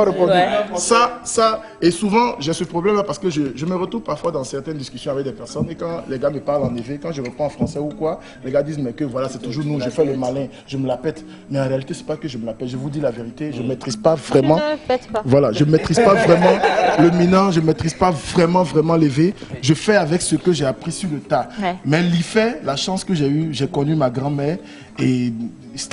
Ça, et souvent, j'ai ce problème-là parce que je me retrouve parfois dans certaines discussions avec des personnes et quand les gars me parlent en Évé, quand je reprends en français ou quoi, les gars disent, mais que voilà, c'est toujours nous, je fais le malin, je me la pète. Mais en réalité, c'est pas que je me la pète, je vous dis la vérité, je ne maîtrise pas vraiment. Je ne pète pas. Voilà, je ne maîtrise pas vraiment Le Mina, je ne maîtrise pas vraiment l'Evé. Je fais avec ce que j'ai appris sur le tas. Ouais. Mais l'Ifé, la chance que j'ai eue, j'ai connu ma grand-mère et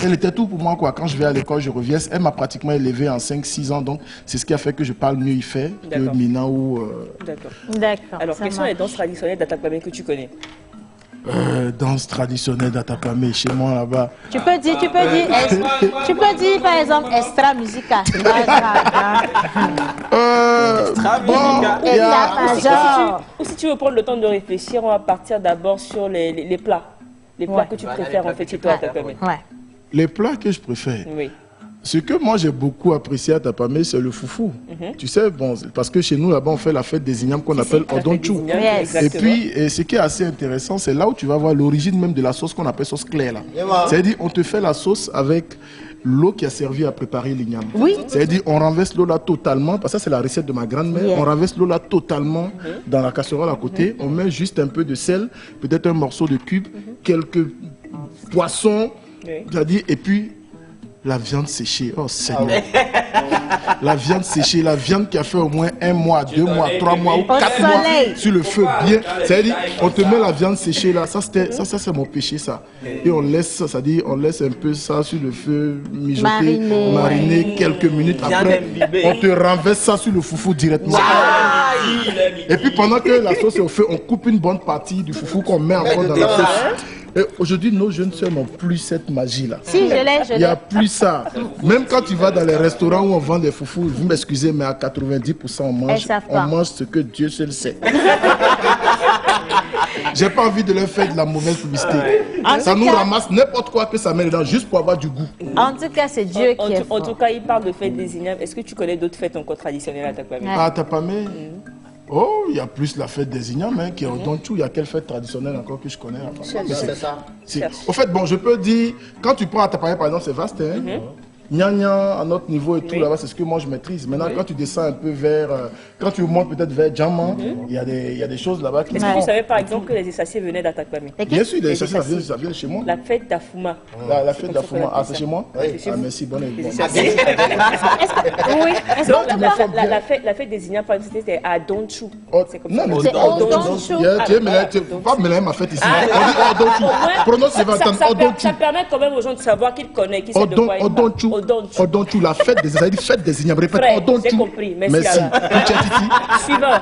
elle était tout pour moi, quoi. Quand je vais à l'école, je reviens. Elle m'a pratiquement élevé en 5-6 ans, donc c'est ce qui a fait que je parle mieux Ifé que Mina ou... D'accord. Alors, quelles sont les danses traditionnelles d'Atakwame que tu connais? Danse traditionnelle d'Atakwame, chez moi là-bas. Tu peux dire par exemple extra musica. Ou si tu veux prendre le temps de réfléchir, on va partir d'abord sur les plats. Les plats que tu préfères en fait chez toi à Atakwame. Les plats que je préfère. Oui. Ce que moi j'ai beaucoup apprécié à Tapamé, c'est le foufou. Tu sais, bon, parce que chez nous là-bas on fait la fête des ignames qu'on appelle Odonchu. Et puis, ce qui est assez intéressant, c'est là où tu vas voir l'origine même de la sauce qu'on appelle sauce claire là. C'est-à-dire, on te fait la sauce avec l'eau qui a servi à préparer l'igname. Oui. C'est-à-dire, on renverse l'eau là totalement, parce que ça c'est la recette de ma grand-mère. On renverse l'eau là totalement dans la casserole à côté. On met juste un peu de sel, peut-être un morceau de cube, quelques poissons, c'est-à-dire, et puis la viande séchée. Oh Seigneur. La viande séchée, la viande qui a fait au moins 1 mois, 2 mois, 3 mois ou 4 mois sur le feu bien. C'est-à-dire, on te met la viande séchée là, ça c'est mon péché ça. Et on laisse, c'est-à-dire on laisse un peu ça sur le feu, mijoter, mariner quelques minutes. Après, on te renverse ça sur le foufou directement. Et puis pendant que la sauce est au feu, on coupe une bonne partie du foufou qu'on met encore dans la sauce. Et aujourd'hui, nos jeunes sœurs n'ont plus cette magie-là. Si, je l'ai. Il n'y a plus ça. Même quand tu vas dans les restaurants où on vend des foufous, vous m'excusez, mais à 90%, on mange ce que Dieu seul sait. J'ai pas envie de leur faire de la mauvaise publicité. Ça nous ramasse n'importe quoi que ça met dedans, juste pour avoir du goût. En tout cas, c'est Dieu qui est fort. En tout cas, il parle de fêtes des ignames. Est-ce que tu connais d'autres fêtes encore traditionnelles à Atakwame? À Tapamé oh, il y a plus la fête des ignames qui est au Donchou. Il y a quelle fête traditionnelle encore que je connais? C'est ça. Au fait, bon, je peux dire, quand tu prends à Tapamé, par exemple, c'est vaste. Nya à notre niveau et tout là-bas, c'est ce que moi je maîtrise. Maintenant, quand tu descends un peu vers, quand tu montes peut-être vers Djamma, il y a des choses là-bas qui... Est-ce que tu savais par exemple que les Essaciers venaient d'Atakwame? Bien sûr, les Essaciers, ça vient de chez moi. La fête d'Afuma. La fête d'Afuma, ah c'est chez moi? Ah merci, bonne idée. Oui. La fête des ignames, par exemple, c'était à Donchou. C'est comme ça. Non, c'est Odonchou. Tu ne peux pas mélanger ma fête ici. On dit Odonchou. Prononce Odonchou. Ça permet quand même aux gens de savoir qu'ils connaissent, qu'ils savent de quoi ils parlent. Odonchou, la fête des ignames. Répète, Odonchou. J'ai compris, merci. Suivant, la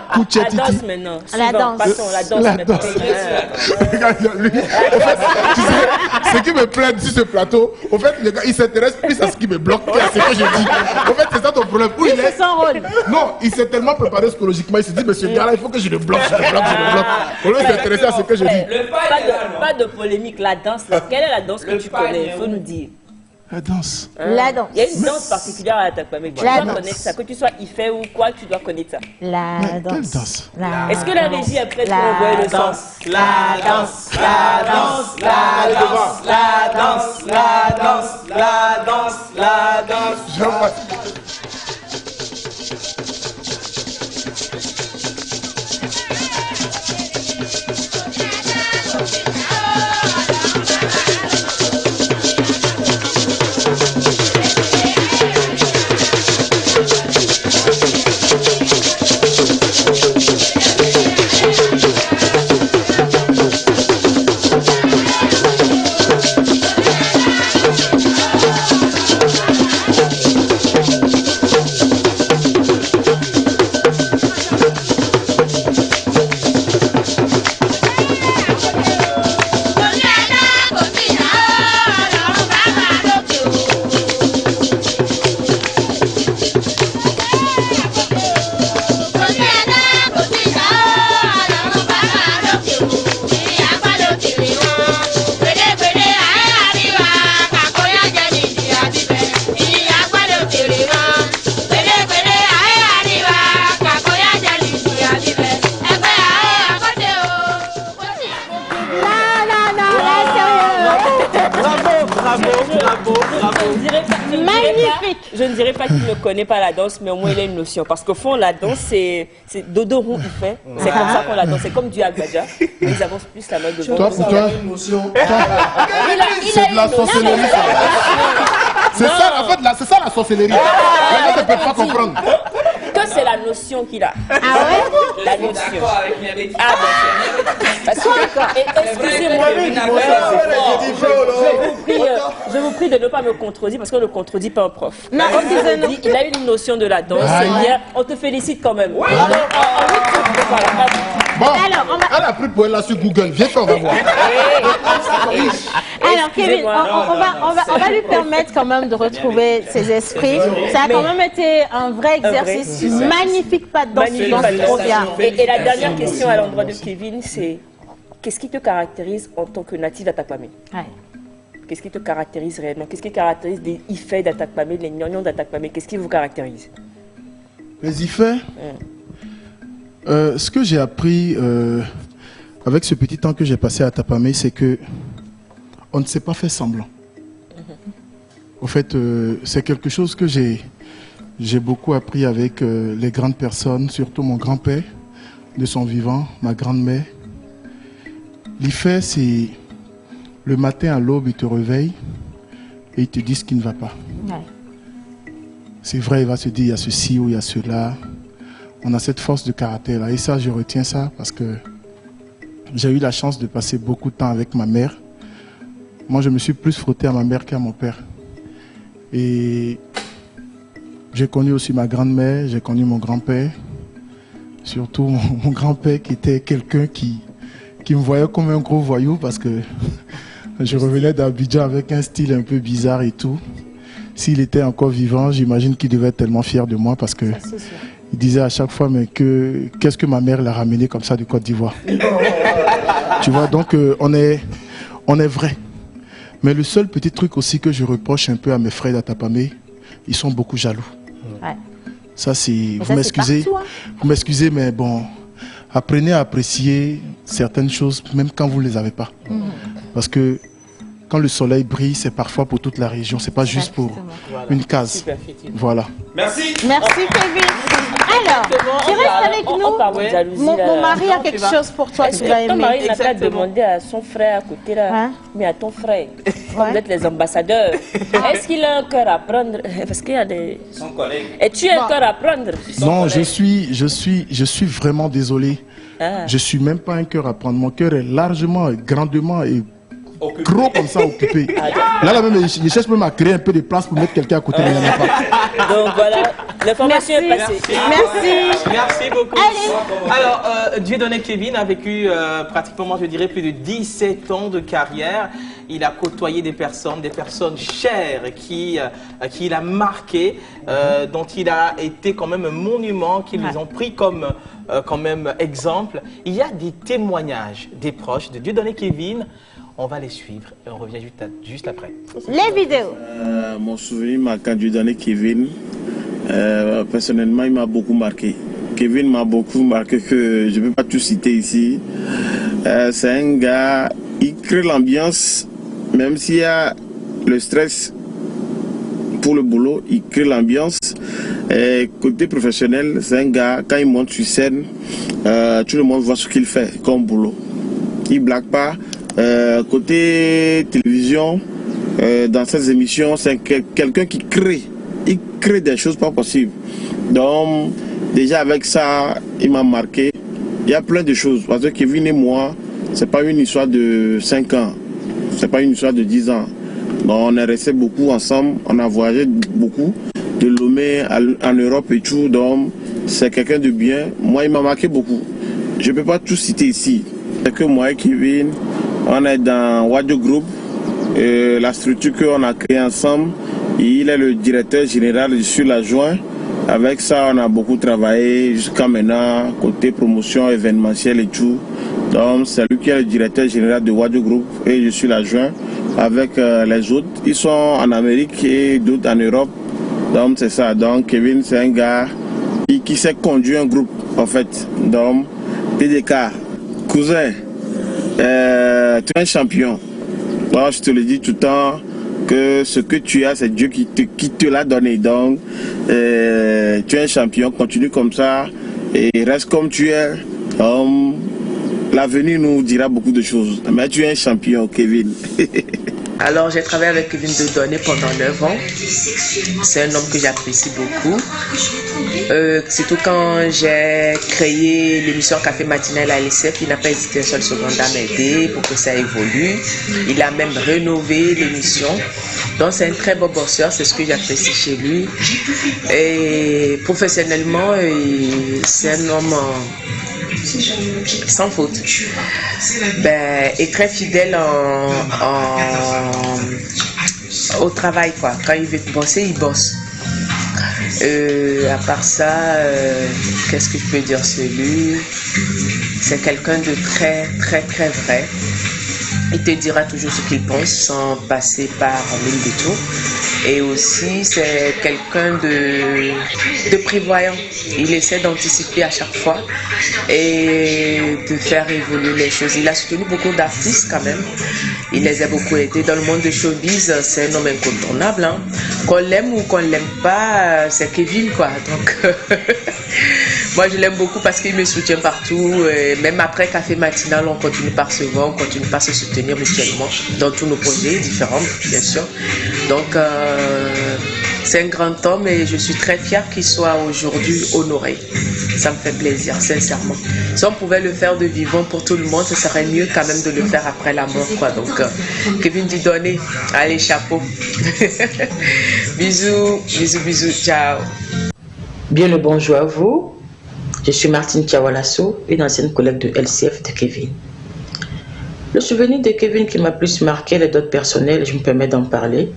danse maintenant. La danse. Passons, la danse maintenant. Regarde lui. Ce qui me plaît sur ce plateau, au fait, le gars, il s'intéresse plus à ce qui me bloque qu'à ce que je dis. En fait, c'est ça ton problème. Il fait son rôle. Non, il s'est tellement préparé psychologiquement, il s'est dit, mais ce gars-là, il faut que je le bloque, je le bloque. Au lieu de s'intéresser à ce que je dis. Pas de polémique, la danse. Quelle est la danse que tu connais? Il faut nous dire. La danse. La danse. Il y a une danse particulière à Atakwame. Tu dois connaître ça. Que tu sois Ifé ou quoi, tu dois connaître ça. La danse. Quelle danse? Est-ce que la régie est prête pour envoyer le sens? La danse, la danse, la danse, la danse, la danse, la danse, la danse. Je ne dirais pas qu'il ne connaît pas la danse, mais au moins il a une notion. Parce qu'au fond, la danse, c'est dodo roux il fait. C'est comme ça qu'on la danse. C'est comme du agbaja. Ils avancent plus la main devant. Toi, pour toi, c'est de la sorcellerie. C'est ça, en fait, c'est ça la sorcellerie. Les gens ne peuvent pas comprendre. Que c'est la notion qu'il a. Ah ouais? La notion. Ah bon. Excusez-moi, je vous prie de ne pas me contredire parce qu'on ne contredit pas un prof. Non, il a une notion de la danse. On te félicite quand même. Oui. Bon, elle a pris pour elle là sur Google. Viens qu'on va voir. Alors Kevin, on va lui permettre quand même de retrouver ses esprits. Ça a quand même été un vrai exercice. Magnifique pas de danse. Et la dernière question à l'endroit de Kevin, c'est qu'est-ce qui te caractérise en tant que natif d'Atakpamé? Qu'est-ce qui te caractérise réellement? Qu'est-ce qui caractérise les Ifè d'Atakpamé, les Gnonions d'Atakpamé? Qu'est-ce qui vous caractérise? Les Ifè, ce que j'ai appris avec ce petit temps que j'ai passé à Atakpamé, c'est que on ne sait pas faire semblant. Au fait, c'est quelque chose que j'ai beaucoup appris avec les grandes personnes, surtout mon grand-père de son vivant, ma grand-mère. L'Ifè, c'est le matin à l'aube, il te réveille et il te dit ce qui ne va pas. Ouais. C'est vrai, il va se dire il y a ceci ou il y a cela. On a cette force de caractère là. Et ça, je retiens ça parce que j'ai eu la chance de passer beaucoup de temps avec ma mère. Moi, je me suis plus frotté à ma mère qu'à mon père. Et j'ai connu aussi ma grand-mère, j'ai connu mon grand-père. Surtout mon grand-père qui était quelqu'un qui me voyait comme un gros voyou parce que je revenais d'Abidjan avec un style un peu bizarre et tout. S'il était encore vivant, j'imagine qu'il devait être tellement fier de moi parce que il disait à chaque fois mais qu'est-ce que ma mère l'a ramené comme ça de Côte d'Ivoire. Tu vois, donc on est vrai. Mais le seul petit truc aussi que je reproche un peu à mes frères d'Atakpamé, ils sont beaucoup jaloux. Ouais. Ça c'est, vous m'excusez, mais bon, apprenez à apprécier certaines choses même quand vous ne les avez pas. Parce que quand le soleil brille, c'est parfois pour toute la région, c'est pas juste pour une case. Voilà. Merci. Merci Kevin. Alors, tu restes avec nous. Mon mari a quelque chose pour toi, tu vas aimer. Ton mari n'a pas demandé à son frère à côté là, mais à ton frère. Vous êtes les ambassadeurs. Est-ce qu'il a un cœur à prendre? Parce qu'il y a des... Son collègue. Et tu as un cœur à prendre? Non, je suis vraiment désolé. Je suis même pas un cœur à prendre. Mon cœur est largement, grandement et gros comme ça occupé. Là même, je cherche même à créer un peu de place pour mettre quelqu'un à côté, mais il n'y en a pas. Donc voilà, l'information est passée. Merci beaucoup. Alors, Dieudonné Kevin a vécu pratiquement, je dirais, plus de 17 ans de carrière. Il a côtoyé des personnes chères qui il a marqué, dont il a été quand même un monument, qui les ont pris comme quand même exemple. Il y a des témoignages des proches de Dieudonné Kevin. On va les suivre et on revient juste après. Les vidéos. Mon souvenir marquant du Dieudonné Kevin, personnellement, il m'a beaucoup marqué. Kevin m'a beaucoup marqué que je ne peux pas tout citer ici. C'est un gars, il crée l'ambiance, même s'il y a le stress pour le boulot, il crée l'ambiance. Côté professionnel, c'est un gars, quand il monte sur scène, tout le monde voit ce qu'il fait comme boulot. Il ne blague pas. Côté télévision, dans ces émissions, c'est quelqu'un qui crée des choses pas possibles. Donc, déjà avec ça, il m'a marqué. Il y a plein de choses. Parce que Kevin et moi, c'est pas une histoire de 5 ans. C'est pas une histoire de 10 ans. Donc, on est resté beaucoup ensemble. On a voyagé beaucoup. De Lomé en Europe et tout. Donc, c'est quelqu'un de bien. Moi, il m'a marqué beaucoup. Je peux pas tout citer ici. C'est que moi et Kevin, on est dans Wadjo Group, la structure qu'on a créée ensemble. Il est le directeur général, je suis l'adjoint. Avec ça, on a beaucoup travaillé jusqu'à maintenant, côté promotion événementielle et tout. Donc, c'est lui qui est le directeur général de Wadjo Group et je suis l'adjoint. Avec les autres, ils sont en Amérique et d'autres en Europe. Donc, c'est ça. Donc, Kevin, c'est un gars qui sait conduire un groupe, en fait. Donc, TDK, cousin. Tu es un champion. Moi, je te le dis tout le temps que ce que tu as, c'est Dieu qui te l'a donné. Donc, tu es un champion. Continue comme ça et reste comme tu es. L'avenir nous dira beaucoup de choses. Mais tu es un champion, Kevin. Alors, j'ai travaillé avec Kevin Dieudonné pendant 9 ans. C'est un homme que j'apprécie beaucoup. Surtout quand j'ai créé l'émission Café Matinal à l'ICF, il n'a pas hésité une seule seconde à m'aider pour que ça évolue. Il a même rénové l'émission. Donc, c'est un très beau bosseur, c'est ce que j'apprécie chez lui. Et professionnellement, c'est un homme sans faute. Et très fidèle au travail, quoi. Quand il veut bosser, il bosse. À part ça, qu'est-ce que je peux dire sur lui? C'est quelqu'un de très, très, très vrai. Il te dira toujours ce qu'il pense sans passer par mille détours. Et aussi, c'est quelqu'un de prévoyant. Il essaie d'anticiper à chaque fois et de faire évoluer les choses. Il a soutenu beaucoup d'artistes quand même. Il les a beaucoup aidés. Dans le monde de showbiz, c'est un homme incontournable. Hein. Qu'on l'aime ou qu'on l'aime pas, c'est Kevin, quoi. Donc, moi, je l'aime beaucoup parce qu'il me soutient partout. Et même après Café Matinal, on continue par se voir, on continue par se soutenir mutuellement dans tous nos projets différents, bien sûr. Donc, c'est un grand homme et je suis très fière qu'il soit aujourd'hui honoré. Ça me fait plaisir, sincèrement. Si on pouvait le faire de vivant pour tout le monde, ce serait mieux quand même de le faire après la mort, quoi. Donc, Kevin Dieudonné, allez, chapeau. Bisous, bisous, bisous, ciao. Bien le bonjour à vous. Je suis Martine Tiawalasso, une ancienne collègue de LCF de Kevin. Le souvenir de Kevin qui m'a plus marqué les d'autres personnels, je me permets d'en parler,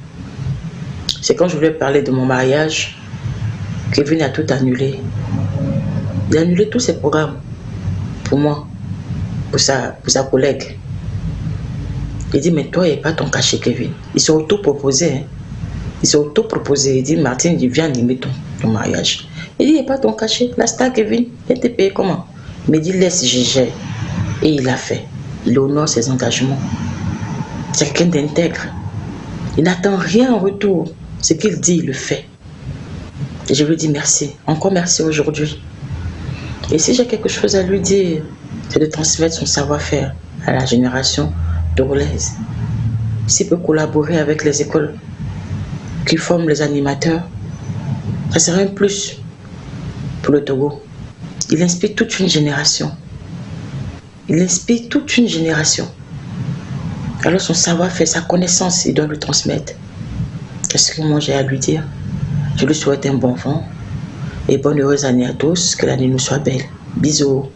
c'est quand je voulais parler de mon mariage, Kevin a tout annulé. Il a annulé tous ses programmes pour moi, pour sa collègue. Il dit, mais toi, il n'y a pas ton cachet, Kevin. Il s'est auto-proposé. Hein. Il s'est auto-proposé. Il dit, Martine, viens animer ton mariage. Il dit, il n'y a pas ton cachet. La star, Kevin, elle te paye comment? Il me dit, laisse, je gère. Et il l'a fait. Il honore ses engagements. C'est quelqu'un d'intègre. Il n'attend rien en retour. Ce qu'il dit, il le fait. Et je lui dis merci. Encore merci aujourd'hui. Et si j'ai quelque chose à lui dire, c'est de transmettre son savoir-faire à la génération togolaise. S'il peut collaborer avec les écoles qui forment les animateurs, ça serait un plus pour le Togo. Il inspire toute une génération. Il inspire toute une génération. Alors son savoir-faire, sa connaissance, il doit le transmettre. Qu'est-ce que moi j'ai à lui dire? Je lui souhaite un bon vent et bonne heureuse année à tous. Que l'année nous soit belle. Bisous.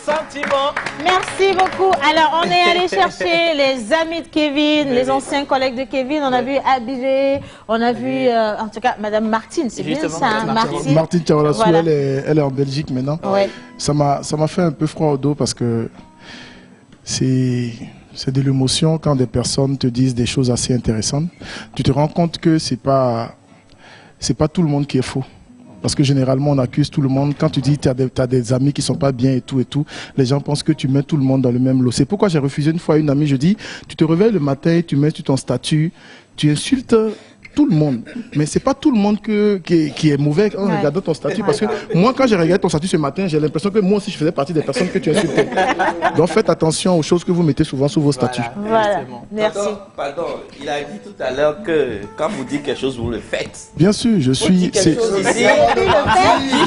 Sentiment. Merci beaucoup. Alors, on est allé chercher les amis de Kevin, les anciens collègues de Kevin. On a vu Abidé, on a vu, en tout cas, Madame Martine, c'est bien ça, hein, Martine. Martine Tiawalasso, voilà. Elle est en Belgique maintenant. Ouais. Ça m'a fait un peu froid au dos parce que c'est de l'émotion quand des personnes te disent des choses assez intéressantes. Tu te rends compte que c'est pas tout le monde qui est faux. Parce que généralement, on accuse tout le monde. Quand tu dis que tu as des amis qui sont pas bien et tout, les gens pensent que tu mets tout le monde dans le même lot. C'est pourquoi j'ai refusé une fois une amie, je dis, tu te réveilles le matin, tu mets sur ton statut, tu insultes tout le monde. Mais c'est pas tout le monde qui est mauvais en regardant ton statut. Parce que moi, quand j'ai regardé ton statut ce matin, j'ai l'impression que moi aussi, je faisais partie des personnes que tu insultais. Donc faites attention aux choses que vous mettez souvent sur vos statuts. Voilà, merci. Pardon, il a dit tout à l'heure que quand vous dites quelque chose, vous le faites. Bien sûr, je suis...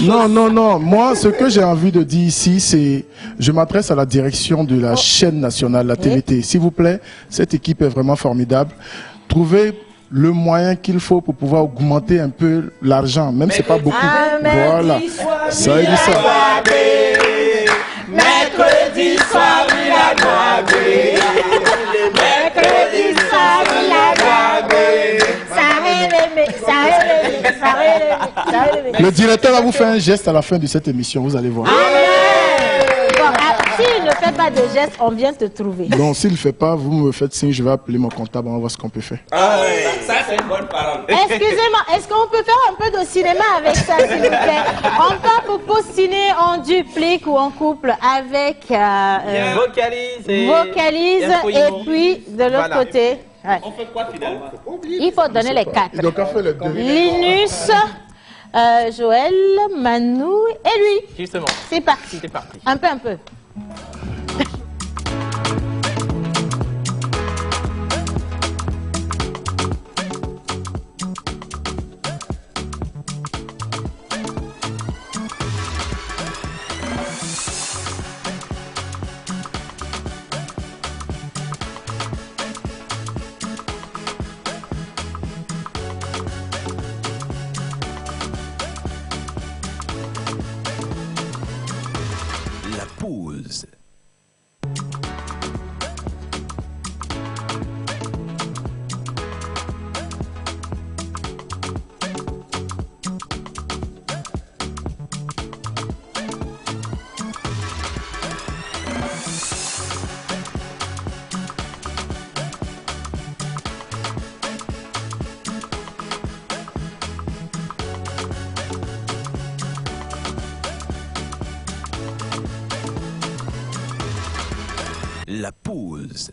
Non. Moi, ce que j'ai envie de dire ici, c'est... Je m'adresse à la direction de la chaîne nationale, la TVT. S'il vous plaît, cette équipe est vraiment formidable. Trouvez le moyen qu'il faut pour pouvoir augmenter un peu l'argent, même si c'est pas beaucoup. Voilà. Ça veut dire ça. Mercredi soir, mercredi soir, le directeur va vous faire un geste à la fin de cette émission, vous allez voir. S'il ne fait pas de gestes, on vient te trouver. Bon, s'il ne fait pas, vous me faites signe, je vais appeler mon comptable, on va voir ce qu'on peut faire. Ça c'est une bonne parole. Excusez-moi, est-ce qu'on peut faire un peu de cinéma avec ça, s'il vous plaît? On part pour postiner en duplique ou en couple avec vocalise et puis de l'autre côté. Ouais. On fait quoi finalement? Il faut donner les quatre. Donc on fait les deux. Linus, Joël, Manu et lui. Justement. C'est parti. C'est parti. Un peu. La pause.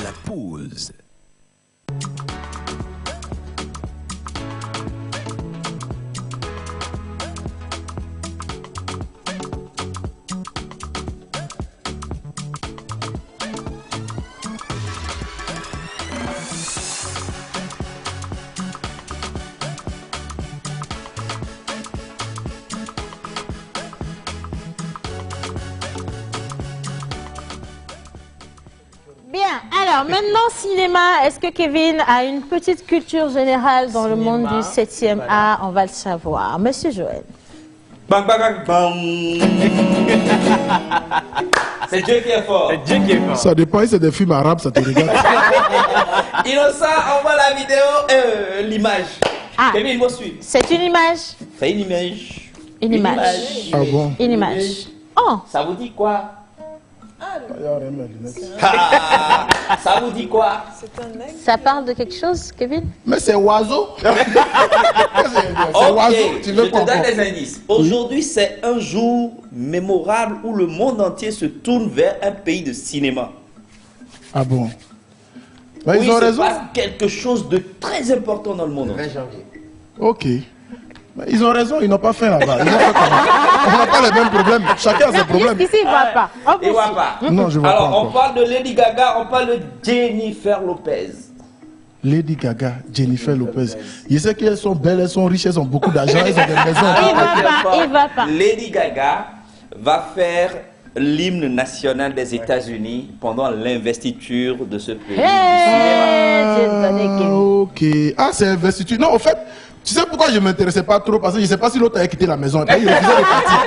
La pause. Bien, alors maintenant cinéma, est-ce que Kevin a une petite culture générale dans le monde du 7e art? On va le savoir. Monsieur Joël. Bang, bang, bang, bang. C'est Dieu qui est fort. C'est Dieu qui est fort. Ça dépend, c'est des films arabes, ça te regarde. Innocent, envoie la vidéo, l'image. Ah, Kevin, moi suis. c'est une image. Fais une image. Une image. Ah bon? Une image. Oh, Ça vous dit quoi? Ah, Ça vous dit quoi? ça parle de quelque chose, Kevin? mais c'est oiseau. C'est Ok, oiseau, tu je veux te quoi donne encore? des indices. Aujourd'hui, c'est un jour mémorable où le monde entier se tourne vers un pays de cinéma. Ah bon? Mais Où ils ont il se raison. passe quelque chose de très important dans le monde entier. Ok. Mais ils ont raison, ils n'ont pas fait là-bas. Ils ont fait comment? On n'a pas les mêmes problèmes. Chacun a ses problèmes. Jusqu'ici, il ne voit pas. On Et voit poursuit. pas. Non, je vois pas Alors, on encore. parle de Lady Gaga, on parle de Jennifer Lopez. Lady Gaga, Jennifer Lopez. Je sais qu'elles sont belles, elles sont riches, elles ont beaucoup d'argent, elles ont des maisons. Il va pas, il va pas. Lady Gaga va faire l'hymne national des États-Unis pendant l'investiture de ce pays. Ok. Ah, c'est investiture. Non, en fait, tu sais pourquoi je ne m'intéressais pas trop? Parce que je ne sais pas si l'autre a quitté la maison. Il refusait de partir.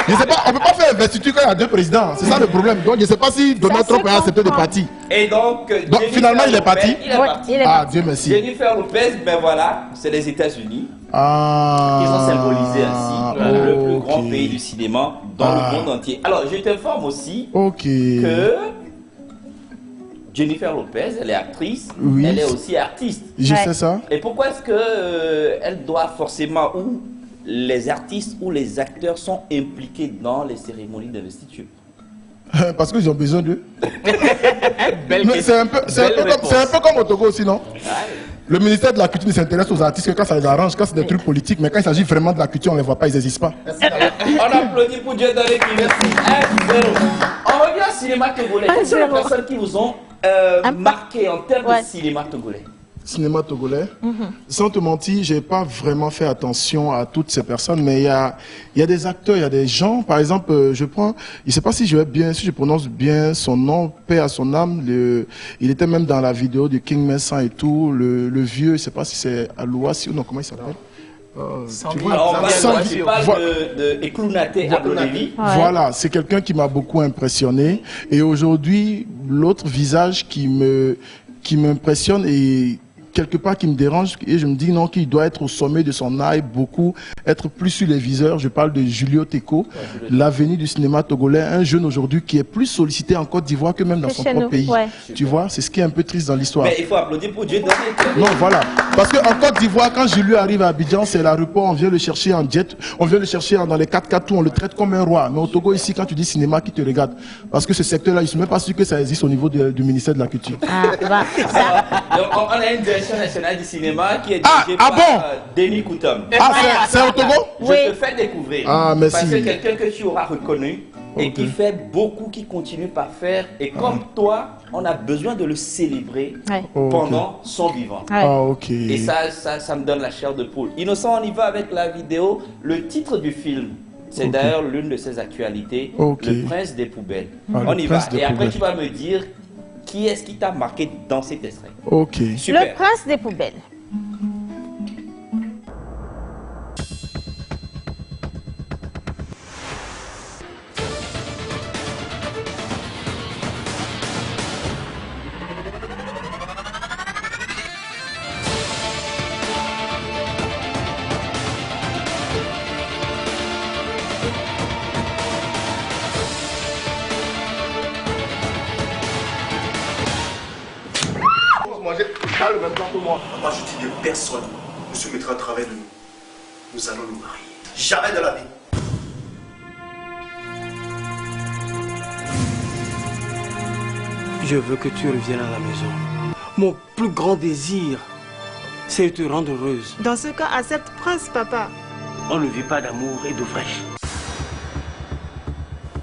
Je sais pas, on ne peut pas faire investiture quand il y a deux présidents. C'est ça le problème. Donc je ne sais pas si Donald Trump a accepté de partir. Et donc, Donc finalement, il est parti. Il est parti. Ah, Dieu merci. Jennifer Lopez, ben voilà, c'est les États-Unis. Ah. Ils ont symbolisé ainsi le plus grand ok. pays du cinéma dans le monde entier. Alors, je t'informe aussi Ok. que Jennifer Lopez, elle est actrice, Oui. elle est aussi artiste. Je sais ça. Et pourquoi est-ce que elle doit forcément, ou les artistes ou les acteurs sont impliqués dans les cérémonies d'investiture? Parce qu'ils ont besoin d'eux. Belle Mais question. c'est un peu comme au Togo aussi, non? Le ministère de la Culture ne s'intéresse aux artistes que quand ça les arrange, quand c'est des trucs politiques, mais quand il s'agit vraiment de la culture, on ne les voit pas, ils n'existent pas. On applaudit pour Dieu dans les merci. 1-0. On revient au cinéma togolais. Quelles sont les personnes qui vous ont marqué en termes de cinéma togolais? Cinéma togolais. Sans te mentir, j'ai pas vraiment fait attention à toutes ces personnes, mais il y a des acteurs, il y a des gens. Par exemple, je sais pas si je prononce bien son nom, paix à son âme. Il était même dans la vidéo de King Messan et tout. Le vieux, je sais pas si c'est Alouassi ou non, comment il s'appelle? Tu vois, Alors, tu parles voilà. de Eklounaté Abdolevi. Voilà, c'est quelqu'un qui m'a beaucoup impressionné. Et aujourd'hui, l'autre visage qui m'impressionne et quelque part qui me dérange, et je me dis non, qu'il doit être au sommet de son art, beaucoup, être plus sur les viseurs. Je parle de Julio Teko, l'avenir du cinéma togolais, un jeune aujourd'hui qui est plus sollicité en Côte d'Ivoire que même dans son propre pays. Ouais. Tu vois, c'est ce qui est un peu triste dans l'histoire. Mais il faut applaudir pour Dieu. Non, voilà. Parce qu'en Côte d'Ivoire, quand Julio arrive à Abidjan, c'est l'aéroport, on vient le chercher en jet, on vient le chercher dans les 4x4, on le traite comme un roi. Mais au Togo, ici, quand tu dis cinéma, qui te regarde? Parce que ce secteur-là, ils ne sont même pas sûrs que ça existe au niveau du ministère de la Culture. Donc, on a une direction nationale du cinéma qui est dirigée par Denis Koutom. Ah, c'est au Togo? Je te fais découvrir. Ah, merci. Parce que quelqu'un que tu auras reconnu et qui fait beaucoup, qui continue par faire. Et comme toi, on a besoin de le célébrer pendant son vivant. Ah, ok. Et ça me donne la chair de poule. Innocent, on y va avec la vidéo. Le titre du film, c'est d'ailleurs l'une de ses actualités, Le Prince des Poubelles. On y va. Et après, tu vas me dire qui est-ce qui t'a marqué dans cet extrait. Ok. Super. Le Prince des Poubelles. maintenant que moi. Moi, je dis de personne ne se mettra à travers de nous. Nous allons nous marier. Jamais de la vie. Je veux que tu reviennes à la maison. Mon plus grand désir, c'est de te rendre heureuse. Dans ce cas, accepte Prince, papa. On ne vit pas d'amour et d'eau fraîche.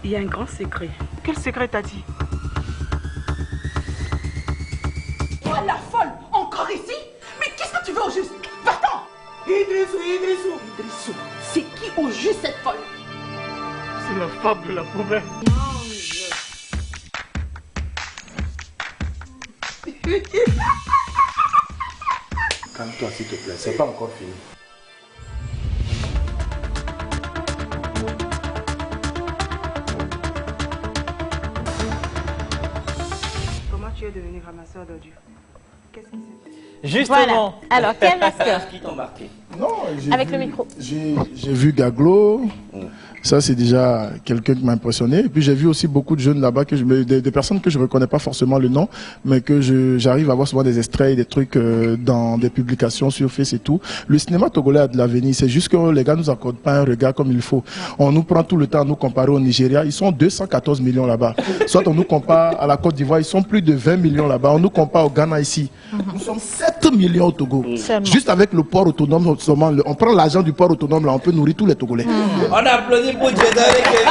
Il y a un grand secret. Quel secret t'as dit? Toi, la folle, encore ici? Mais qu'est-ce que tu veux au juste? Va-t'en! Idrissou. C'est qui au juste cette folle? C'est la femme de la province. Calme-toi s'il te plaît, c'est pas encore fini. Comment tu es devenu ramasseur d'ordures? Qu'est-ce qui s'est passé? Justement. Voilà. Alors, quel master? Qui t'ont marqué? Non, avec le micro. J'ai vu Gaglo. Ça, c'est déjà quelqu'un qui m'a impressionné. Et puis, j'ai vu aussi beaucoup de jeunes là-bas, des personnes que je ne reconnais pas forcément le nom, mais que j'arrive à voir souvent des extraits, des trucs dans des publications sur Face et tout. Le cinéma togolais a de l'avenir. C'est juste que les gars nous accordent pas un regard comme il faut. On nous prend tout le temps à nous comparer au Nigeria. Ils sont 214 millions là-bas. Soit on nous compare à la Côte d'Ivoire, ils sont plus de 20 millions là-bas. On nous compare au Ghana ici. Nous sommes 7 millions au Togo. Juste avec le port autonome, on prend l'argent du port autonome, là, on peut nourrir tous les Togolais. On applaudit pour Jeddah et Kevin.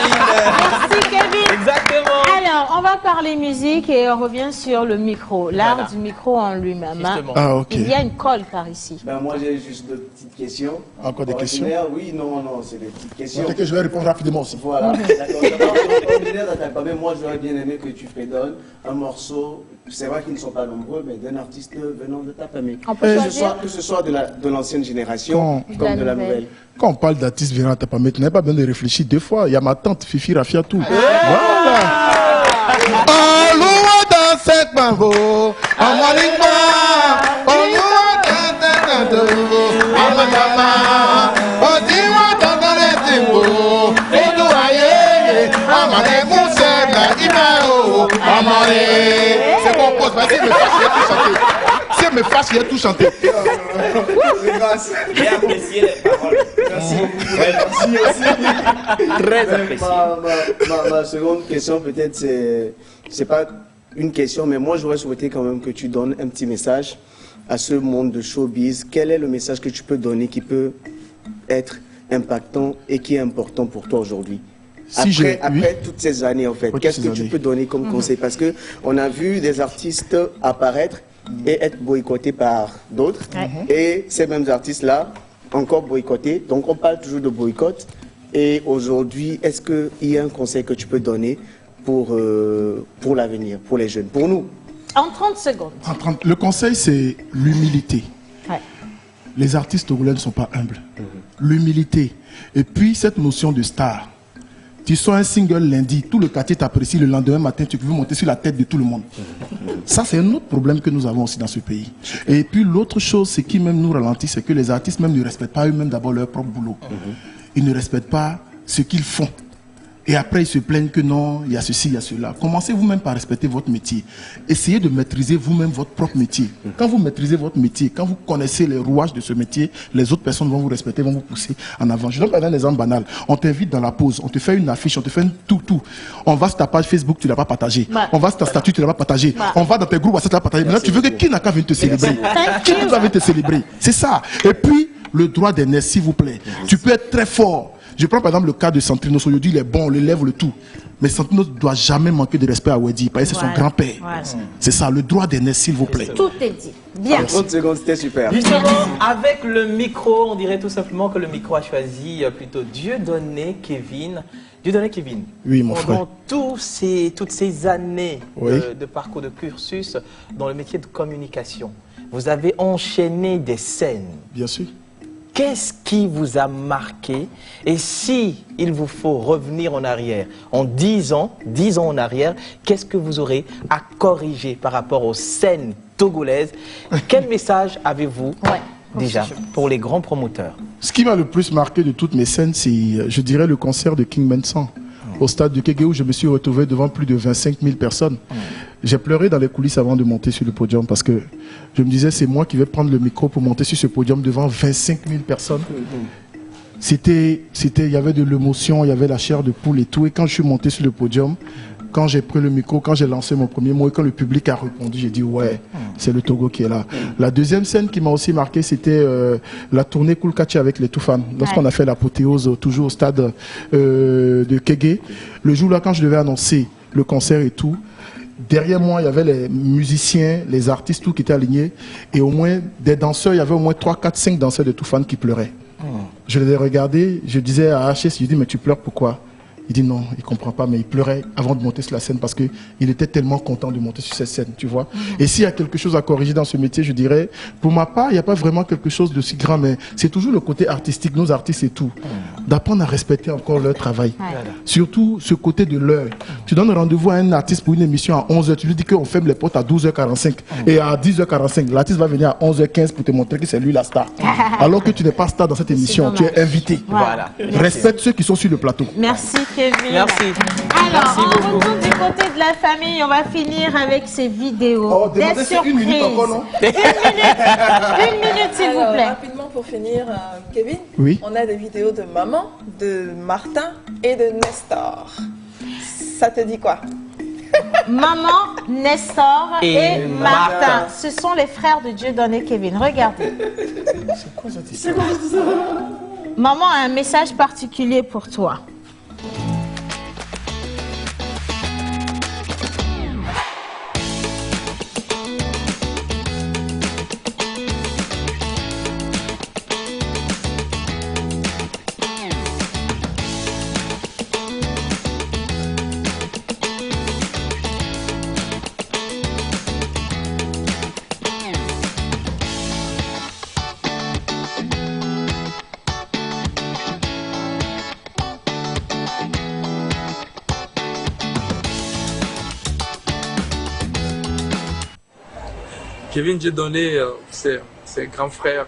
Merci Kevin. Exactement. Alors, on va parler musique et on revient sur le micro, l'art du micro en lui-même. Hein. Ah, ok. Il y a une colle par ici. Ben, moi, j'ai juste deux petites questions. Encore des questions? Oui, non, c'est des petites questions. Ok, je vais répondre rapidement aussi. Voilà, d'accord. Moi, j'aurais bien aimé que tu prédonnes un morceau, c'est vrai qu'ils ne sont pas nombreux, mais d'un artiste venant de ta famille. Que ce soit de l'ancienne génération comme de la nouvelle. Quand on parle d'artistes venant de ta famille, tu n'as pas besoin de réfléchir deux fois. Il y a ma tante Fifi Rafiatou. Voilà. Oh, loin dans cette mambo, en Malikma, oh, loin dans cette mambo, en Malikma, oh, dis-moi dans les timos, et nous aïe, en Malikma, c'est la Imao, en Malikma. C'est bon, pause, vas-y, me fâche, il y a tout chanté. Si elle me fâche, il y a tout chanté. J'ai apprécié les paroles. Merci. Merci aussi. Très apprécié. Ma seconde question, peut-être, c'est pas une question, mais moi, j'aurais souhaité quand même que tu donnes un petit message à ce monde de showbiz. Quel est le message que tu peux donner qui peut être impactant et qui est important pour toi aujourd'hui? Après toutes ces années, en fait, qu'est-ce que tu peux donner comme conseil? Parce qu'on a vu des artistes apparaître et être boycottés par d'autres. Et ces mêmes artistes-là, encore boycottés. Donc, on parle toujours de boycott. Et aujourd'hui, est-ce qu'il y a un conseil que tu peux donner pour l'avenir, pour les jeunes, pour nous? En 30 secondes. Le conseil, c'est l'humilité. Les artistes togolais ne sont pas humbles. L'humilité. Et puis, cette notion de star. Tu sors un single lundi, tout le quartier t'apprécie, le lendemain matin, tu veux monter sur la tête de tout le monde. Ça, c'est un autre problème que nous avons aussi dans ce pays. Et puis l'autre chose, c'est qui même nous ralentit, c'est que les artistes même ne respectent pas eux-mêmes d'abord leur propre boulot. Ils ne respectent pas ce qu'ils font. Et après, ils se plaignent que non, il y a ceci, il y a cela. Commencez vous-même par respecter votre métier. Essayez de maîtriser vous-même votre propre métier. Quand vous maîtrisez votre métier, quand vous connaissez les rouages de ce métier, les autres personnes vont vous respecter, vont vous pousser en avant. Je donne un exemple banal. On t'invite dans la pause, on te fait une affiche, on te fait tout. On va sur ta page Facebook, tu ne l'as pas partagé. On va sur ta statut, tu ne l'as pas partagé. On va dans tes groupes, tu ne l'as pas partagé. Maintenant, tu veux que qui n'a qu'à venir te célébrer? Qui n'a qu'à venir te célébrer? C'est ça. Et puis, le droit d'aînesse, s'il vous plaît. Tu peux être très fort. Je prends par exemple le cas de Santino. Aujourd'hui, il est bon, on l'élève le tout. Mais Santino ne doit jamais manquer de respect à Wedi, parce que c'est son grand-père. C'est ça, le droit d'aînesse, s'il vous plaît. Tout est dit. Bien. 30 secondes, c'était super. Justement, avec le micro, on dirait tout simplement que le micro a choisi plutôt Dieudonné Kevin. Dieudonné Kevin. Oui, mon frère. Pendant toutes ces années de parcours de cursus dans le métier de communication, vous avez enchaîné des scènes. Bien sûr. Qu'est-ce qui vous a marqué? Et si il vous faut revenir en arrière, en 10 ans en arrière, qu'est-ce que vous aurez à corriger par rapport aux scènes togolaises? Quel message avez-vous déjà pour les grands promoteurs? Ce qui m'a le plus marqué de toutes mes scènes, c'est, je dirais, le concert de King Mensan au stade de Kégué où je me suis retrouvé devant plus de 25 000 personnes. J'ai pleuré dans les coulisses avant de monter sur le podium parce que je me disais, c'est moi qui vais prendre le micro pour monter sur ce podium devant 25 000 personnes. Il y avait de l'émotion, il y avait la chair de poule et tout. Et quand je suis monté sur le podium, quand j'ai pris le micro, quand j'ai lancé mon premier mot et quand le public a répondu, j'ai dit ouais, c'est le Togo qui est là. La deuxième scène qui m'a aussi marqué, c'était la tournée Cool Catchy avec les Toufan. Lorsqu'on a fait l'apothéose toujours au stade de Kégué, le jour là, quand je devais annoncer le concert et tout, derrière moi, il y avait les musiciens, les artistes, tout qui étaient alignés. Et au moins, des danseurs, il y avait au moins 3, 4, 5 danseurs de Toufan qui pleuraient. Je les ai regardés, je disais à HS, je dis mais tu pleures pourquoi? Il dit non, il ne comprend pas, mais il pleurait avant de monter sur la scène parce qu'il était tellement content de monter sur cette scène, tu vois. Et s'il y a quelque chose à corriger dans ce métier, je dirais, pour ma part, il n'y a pas vraiment quelque chose de si grand, mais c'est toujours le côté artistique, nos artistes et tout, d'apprendre à respecter encore leur travail. Surtout ce côté de l'heure. Tu donnes rendez-vous à un artiste pour une émission à 11h, tu lui dis qu'on ferme les portes à 12h45 et à 10h45, l'artiste va venir à 11h15 pour te montrer que c'est lui la star. Alors que tu n'es pas star dans cette émission, tu es invité. Voilà. Respecte ceux qui sont sur le plateau. Merci Kevin. Merci. Alors, on retourne du côté de la famille. On va finir avec ces vidéos. Des surprises. Une minute, s'il vous plaît. Rapidement pour finir, Kevin. Oui. On a des vidéos de maman, de Martin et de Nestor. Ça te dit quoi? Maman, Nestor et Martin. Ce sont les frères de Dieudonné Kevin. Regardez. C'est quoi cette histoire? Maman a un message particulier pour toi. Kevin Dieudonné, c'est un grand frère,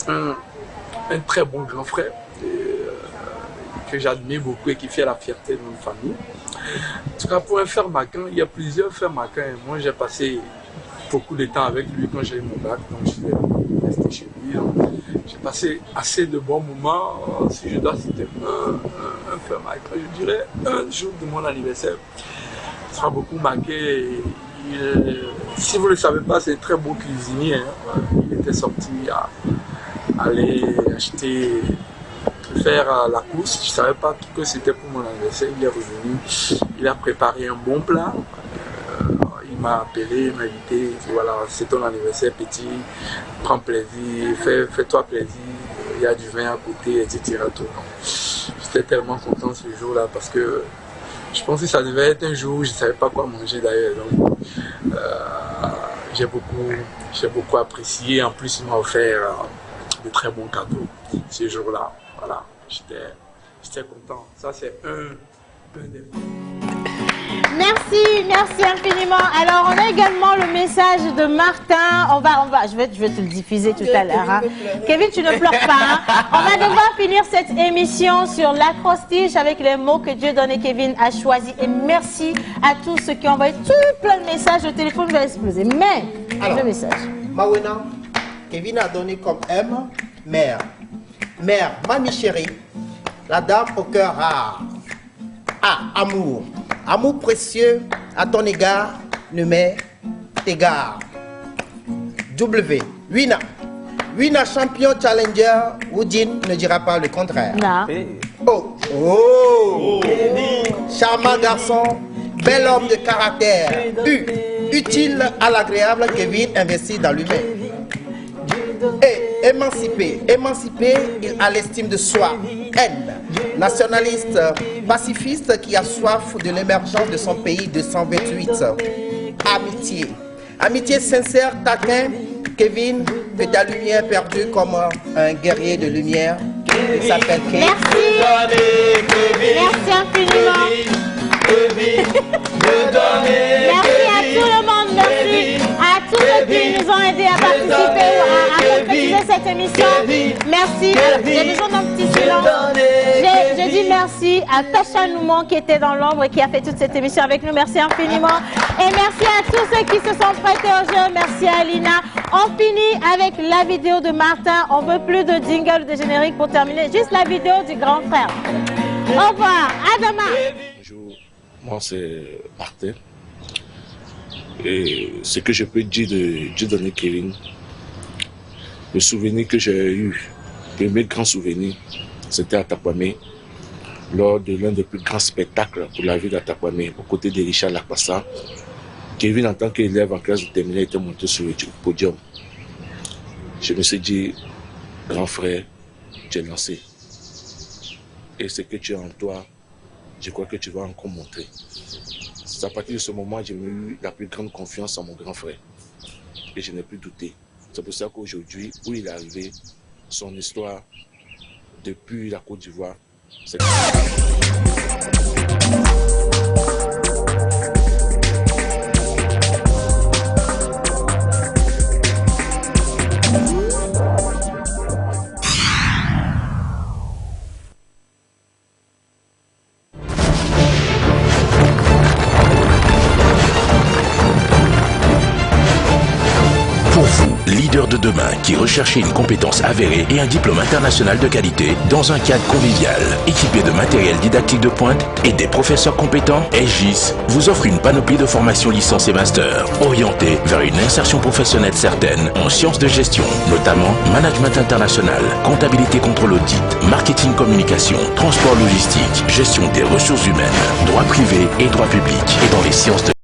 un très bon grand frère que j'admire beaucoup et qui fait la fierté de notre famille. En tout cas, pour un frère Macan, il y a plusieurs frères Macan. Moi, j'ai passé beaucoup de temps avec lui quand j'ai eu mon bac, donc je suis resté chez lui. J'ai passé assez de bons moments. Si je dois citer un frère Macan, je dirais un jour de mon anniversaire. Il sera beaucoup marqué. Si vous ne le savez pas, c'est un très beau cuisinier. Il était sorti à aller acheter, faire la course. Je ne savais pas que c'était pour mon anniversaire. Il est revenu, il a préparé un bon plat. Il m'a appelé, il m'a invité. Voilà, c'est ton anniversaire petit, prends plaisir, fais-toi plaisir. Il y a du vin à côté, etc. J'étais tellement content ce jour-là parce que je pensais que ça devait être un jour où je ne savais pas quoi manger d'ailleurs. Donc, j'ai beaucoup apprécié. En plus, il m'a offert de très bons cadeaux ce jour-là. Voilà, j'étais content. Ça, c'est un des... Merci infiniment. Alors, on a également le message de Martin. Je vais te le diffuser tout à l'heure. Hein. Kevin, tu ne pleures pas. Hein. On va devoir finir cette émission sur l'acrostiche avec les mots que Dieudonné Kevin a choisis. Et merci à tous ceux qui ont envoyé tout plein de messages. Le téléphone va exploser. Mais, alors, le message. Mawena, Kevin a donné comme M, mère. Mère, mamie chérie, la dame au cœur rare. A, amour. Amour précieux à ton égard, ne m'est égard. W, Wina. Wina champion challenger, Woodin ne dira pas le contraire. Non. Oh. Charmant garçon, bel homme de caractère. U, utile à l'agréable, Kevin investi dans l'humain. Et émancipé, il a l'estime de soi. N, nationaliste, pacifiste qui a soif de l'émergence de son pays 228. Amitié sincère, taquin, Kevin, que ta lumière perdue comme un guerrier de lumière. Il s'appelle Kevin. Merci infiniment. Merci à tout le monde, merci à tous ceux qui nous ont aidés à participer ou à concrétiser cette émission. Merci. J'ai besoin d'un petit silence. Je dis merci à Tasha Nouman qui était dans l'ombre et qui a fait toute cette émission avec nous. Merci infiniment. Et merci à tous ceux qui se sont prêtés au jeu. Merci à Alina. On finit avec la vidéo de Martin. On veut plus de jingle ou de générique pour terminer. Juste la vidéo du grand frère. Au revoir. À demain. Bonjour. Moi, c'est Martin. Et ce que je peux dire de Dieudonné Kevin, le souvenir que j'ai eu, le premier grand souvenir, c'était à Takwame, lors de l'un des plus grands spectacles pour la ville d'Atakwame, aux côtés de Richard Lapassa. Kevin, en tant qu'élève en classe de terminale, était monté sur le podium. Je me suis dit, grand frère, tu es lancé. Et ce que tu as en toi, je crois que tu vas encore montrer. C'est à partir de ce moment que j'ai eu la plus grande confiance en mon grand frère. Et je n'ai plus douté. C'est pour ça qu'aujourd'hui, où il est arrivé, son histoire, depuis la Côte d'Ivoire, c'est... Leader de demain qui recherchez une compétence avérée et un diplôme international de qualité dans un cadre convivial, équipé de matériel didactique de pointe et des professeurs compétents, EGIS vous offre une panoplie de formations licence et master, orientée vers une insertion professionnelle certaine en sciences de gestion, notamment management international, comptabilité contrôle audit, marketing communication, transport logistique, gestion des ressources humaines, droit privé et droit public, et dans les sciences de